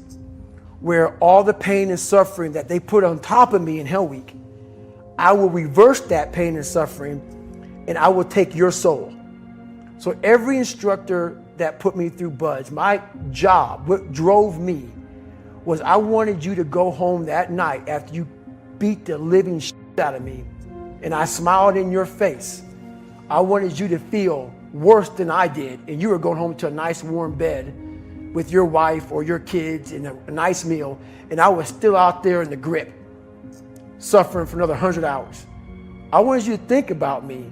where all the pain and suffering that they put on top of me in Hell Week, I will reverse that pain and suffering and I will take your soul. So every instructor that put me through BUD/S, my job, what drove me was I wanted you to go home that night after you beat the living shit out of me and I smiled in your face. I wanted you to feel worse than I did and you were going home to a nice warm bed with your wife or your kids and a nice meal, and I was still out there in the grip, suffering for another 100 hours. I wanted you to think about me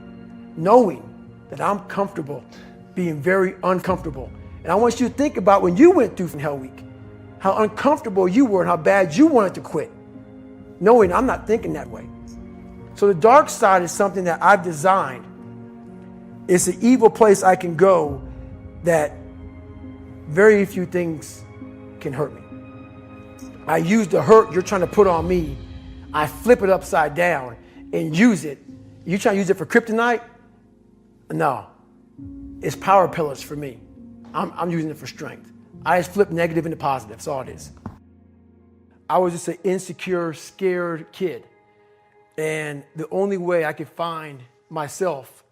knowing that I'm comfortable being very uncomfortable. And I want you to think about when you went through Hell Week, how uncomfortable you were and how bad you wanted to quit, knowing I'm not thinking that way. So the dark side is something that I've designed. It's an evil place I can go that very few things can hurt me. I use the hurt you're trying to put on me, I flip it upside down and use it. You trying to use it for kryptonite? No. It's power pillars for me. I'm using it for strength. I just flip negative into positive. That's all it is. I was just an insecure, scared kid. And the only way I could find myself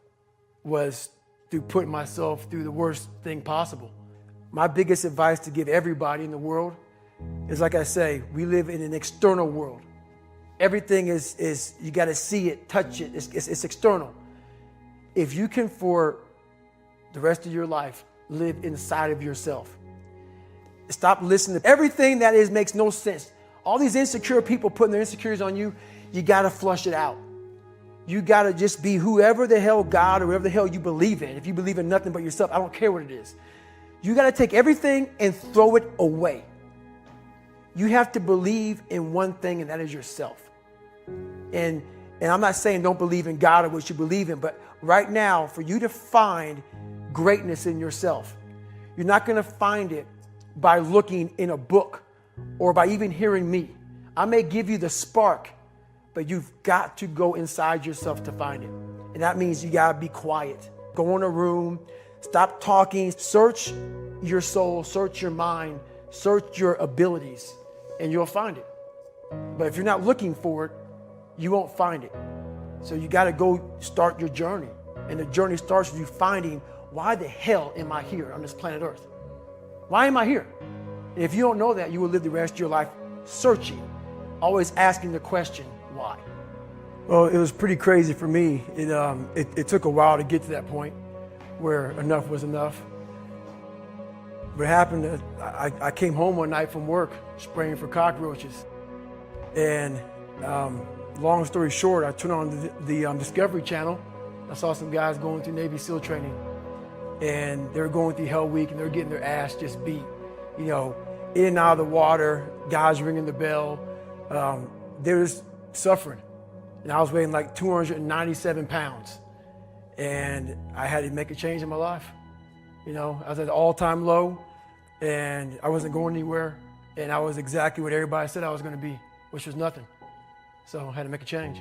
was through putting myself through the worst thing possible. My biggest advice to give everybody in the world is, like I say, we live in an external world. Everything is you got to see it, touch it. It's external. If you can, for the rest of your life, live inside of yourself. Stop listening to everything that makes no sense. All these insecure people putting their insecurities on you, you got to flush it out. You got to just be whoever the hell God or whatever the hell you believe in. If you believe in nothing but yourself, I don't care what it is. You got to take everything and throw it away. You have to believe in one thing, and that is yourself. And I'm not saying don't believe in God or what you believe in, but right now, for you to find greatness in yourself, you're not going to find it by looking in a book or by even hearing me. I may give you the spark, but you've got to go inside yourself to find it. And that means you got to be quiet. Go in a room, stop talking, search your soul, search your mind, search your abilities, and you'll find it. But if you're not looking for it, you won't find it. So you got to go start your journey. And the journey starts with you finding, why the hell am I here on this planet Earth? Why am I here? And if you don't know that, you will live the rest of your life searching, always asking the question, why? Well, it was pretty crazy for me. It took a while to get to that point where enough was enough. What happened, I came home one night from work spraying for cockroaches. And long story short, I turned on the Discovery Channel. I saw some guys going through Navy SEAL training. And they were going through Hell Week and they were getting their ass just beat. You know, in and out of the water, guys ringing the bell. They were just suffering. And I was weighing like 297 pounds. And I had to make a change in my life. You know, I was at an all-time low and I wasn't going anywhere. And I was exactly what everybody said I was going to be, which was nothing. So I had to make a change.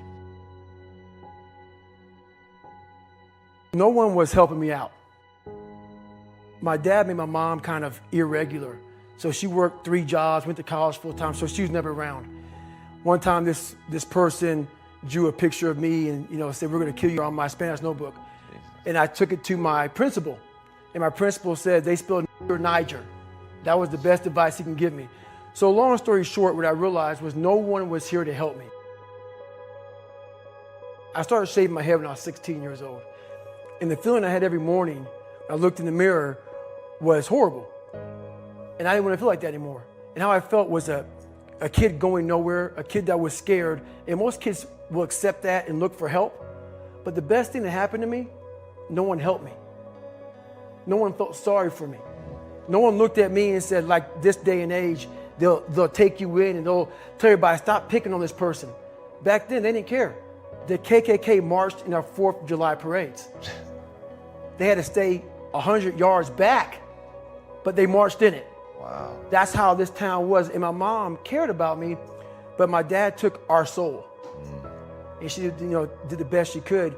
No one was helping me out. My dad made my mom kind of irregular. So she worked 3 jobs, went to college full time, so she was never around. One time this person drew a picture of me and said, "We're gonna kill you," on my Spanish notebook. And I took it to my principal. And my principal said, "They spelled Niger." That was the best advice he can give me. So long story short, what I realized was no one was here to help me. I started shaving my head when I was 16 years old. And the feeling I had every morning, I looked in the mirror, was horrible. And I didn't want to feel like that anymore. And how I felt was a kid going nowhere, a kid that was scared. And most kids will accept that and look for help. But the best thing that happened to me, no one helped me. No one felt sorry for me. No one looked at me and said, like this day and age, they'll take you in and they'll tell everybody, stop picking on this person. Back then, they didn't care. The KKK marched in our 4th of July parades. They had to stay 100 yards back, but they marched in it. Wow. That's how this town was. And my mom cared about me, but my dad took our soul. And she did the best she could.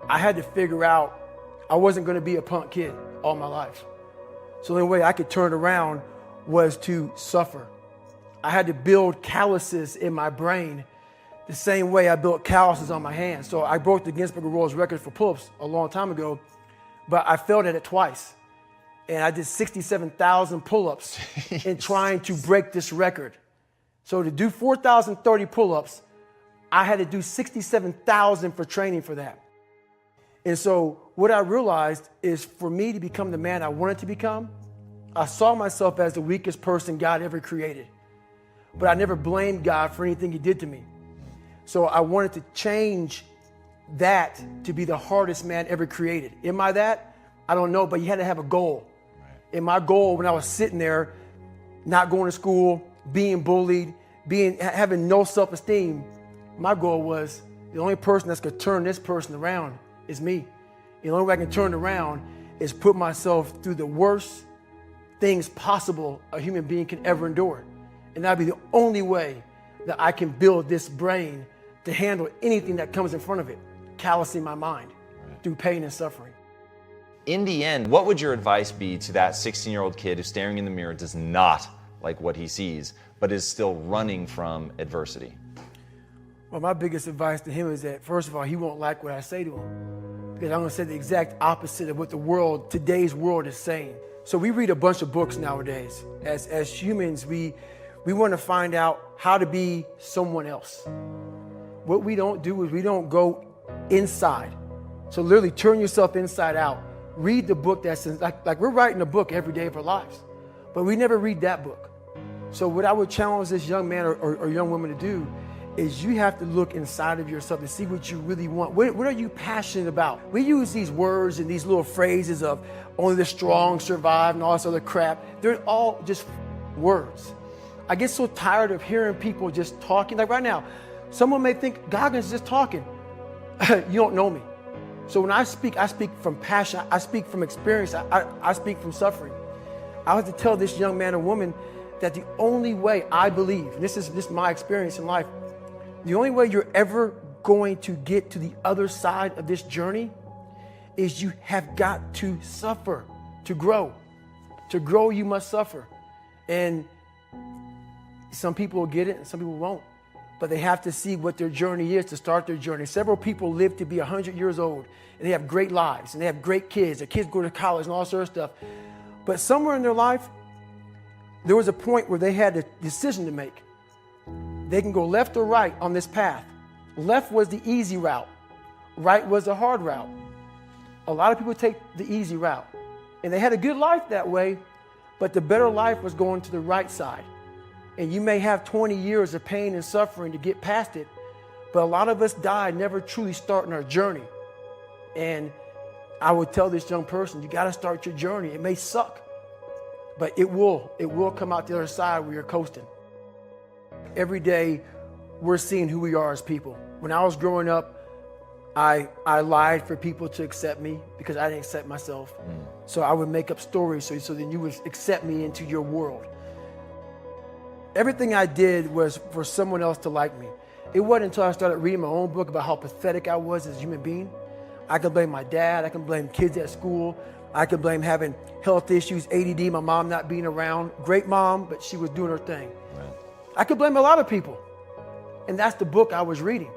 I had to figure out I wasn't going to be a punk kid all my life. So the only way I could turn around was to suffer. I had to build calluses in my brain the same way I built calluses on my hands. So I broke the Guinness Book of World Records for pull-ups a long time ago, but I failed at it twice. And I did 67,000 pull-ups in trying to break this record. So to do 4,030 pull-ups, I had to do 67,000 for training for that. And so what I realized is for me to become the man I wanted to become, I saw myself as the weakest person God ever created. But I never blamed God for anything he did to me. So I wanted to change that to be the hardest man ever created. Am I that? I don't know, but you had to have a goal. And my goal when I was sitting there, not going to school, being bullied, having no self-esteem, my goal was the only person that's going to turn this person around is me. The only way I can turn it around is put myself through the worst things possible a human being can ever endure. And that'd be the only way that I can build this brain to handle anything that comes in front of it, callousing my mind through pain and suffering. In the end, what would your advice be to that 16-year-old kid who's staring in the mirror, does not like what he sees, but is still running from adversity? Well, my biggest advice to him is that, first of all, he won't like what I say to him, because I'm going to say the exact opposite of what today's world is saying. So we read a bunch of books nowadays. As humans, we want to find out how to be someone else. What we don't do is we don't go inside. So literally turn yourself inside out. Read the book that's like we're writing a book every day of our lives, but we never read that book. So what I would challenge this young man or young woman to do is you have to look inside of yourself and see what you really want. What are you passionate about? We use these words and these little phrases of only the strong survive and all this other crap. They're all just words. I get so tired of hearing people just talking. Like right now, someone may think Goggins is just talking. You don't know me. So when I speak from passion. I speak from experience. I speak from suffering. I have to tell this young man or woman that the only way I believe, and this is my experience in life, the only way you're ever going to get to the other side of this journey is you have got to suffer to grow. To grow, you must suffer. And some people will get it and some people won't. But they have to see what their journey is to start their journey. Several people live to be 100 years old and they have great lives and they have great kids. Their kids go to college and all sort of stuff. But somewhere in their life, there was a point where they had a decision to make. They can go left or right on this path. Left was the easy route. Right was the hard route. A lot of people take the easy route. And they had a good life that way, but the better life was going to the right side. And you may have 20 years of pain and suffering to get past it, but a lot of us die never truly starting our journey. And I would tell this young person, you got to start your journey. It may suck, but it will come out the other side where you're coasting. Every day, we're seeing who we are as people. When I was growing up, I lied for people to accept me because I didn't accept myself. So I would make up stories so then you would accept me into your world. Everything I did was for someone else to like me. It wasn't until I started reading my own book about how pathetic I was as a human being. I can blame my dad, I can blame kids at school, I could blame having health issues, ADD, my mom not being around. Great mom, but she was doing her thing. Right. I could blame a lot of people. And that's the book I was reading.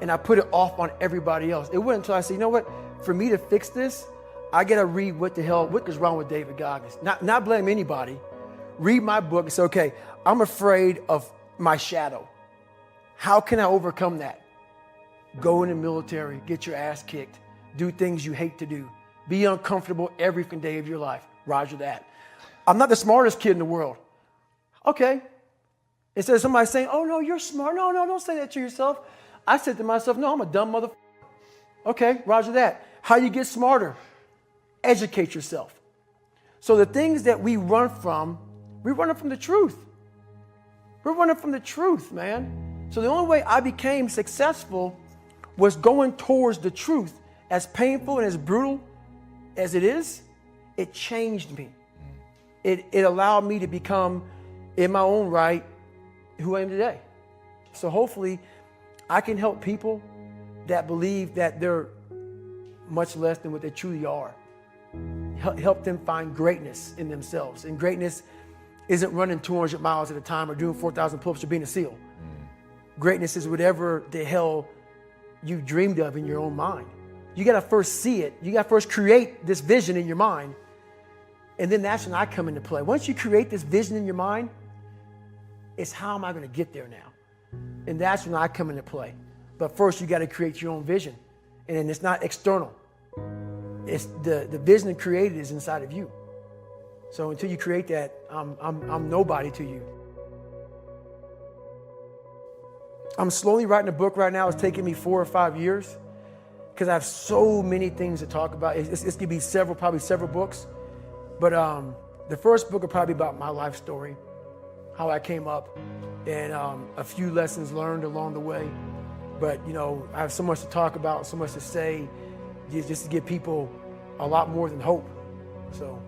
And I put it off on everybody else. It wasn't until I said, you know what? For me to fix this, I got to read what is wrong with David Goggins. Not blame anybody. Read my book and say, okay, I'm afraid of my shadow. How can I overcome that? Go in the military, get your ass kicked, do things you hate to do. Be uncomfortable every day of your life. Roger that. I'm not the smartest kid in the world. Okay. Instead of somebody saying, oh no, you're smart. No, don't say that to yourself. I said to myself, no, I'm a dumb motherfucker. Okay, roger that. How you get smarter? Educate yourself. So the things that we run from the truth. We're running from the truth, man. So the only way I became successful was going towards the truth. As painful and as brutal as it is, it changed me. It allowed me to become, in my own right, who I am today. So hopefully I can help people that believe that they're much less than what they truly are. Help them find greatness in themselves. And greatness isn't running 200 miles at a time or doing 4,000 pull-ups or being a SEAL. Greatness is whatever the hell you dreamed of in your own mind. You got to first see it. You got to first create this vision in your mind. And then that's when I come into play. Once you create this vision in your mind, it's how am I going to get there now? And that's when I come into play. But first you got to create your own vision. And then it's not external. It's the vision created is inside of you. So until you create that, I'm nobody to you. I'm slowly writing a book right now. It's taking me 4 or 5 years because I have so many things to talk about. It's going to be probably several books. But the first book will probably be about my life story, how I came up, and a few lessons learned along the way. But, you know, I have so much to talk about, so much to say, just to give people a lot more than hope. So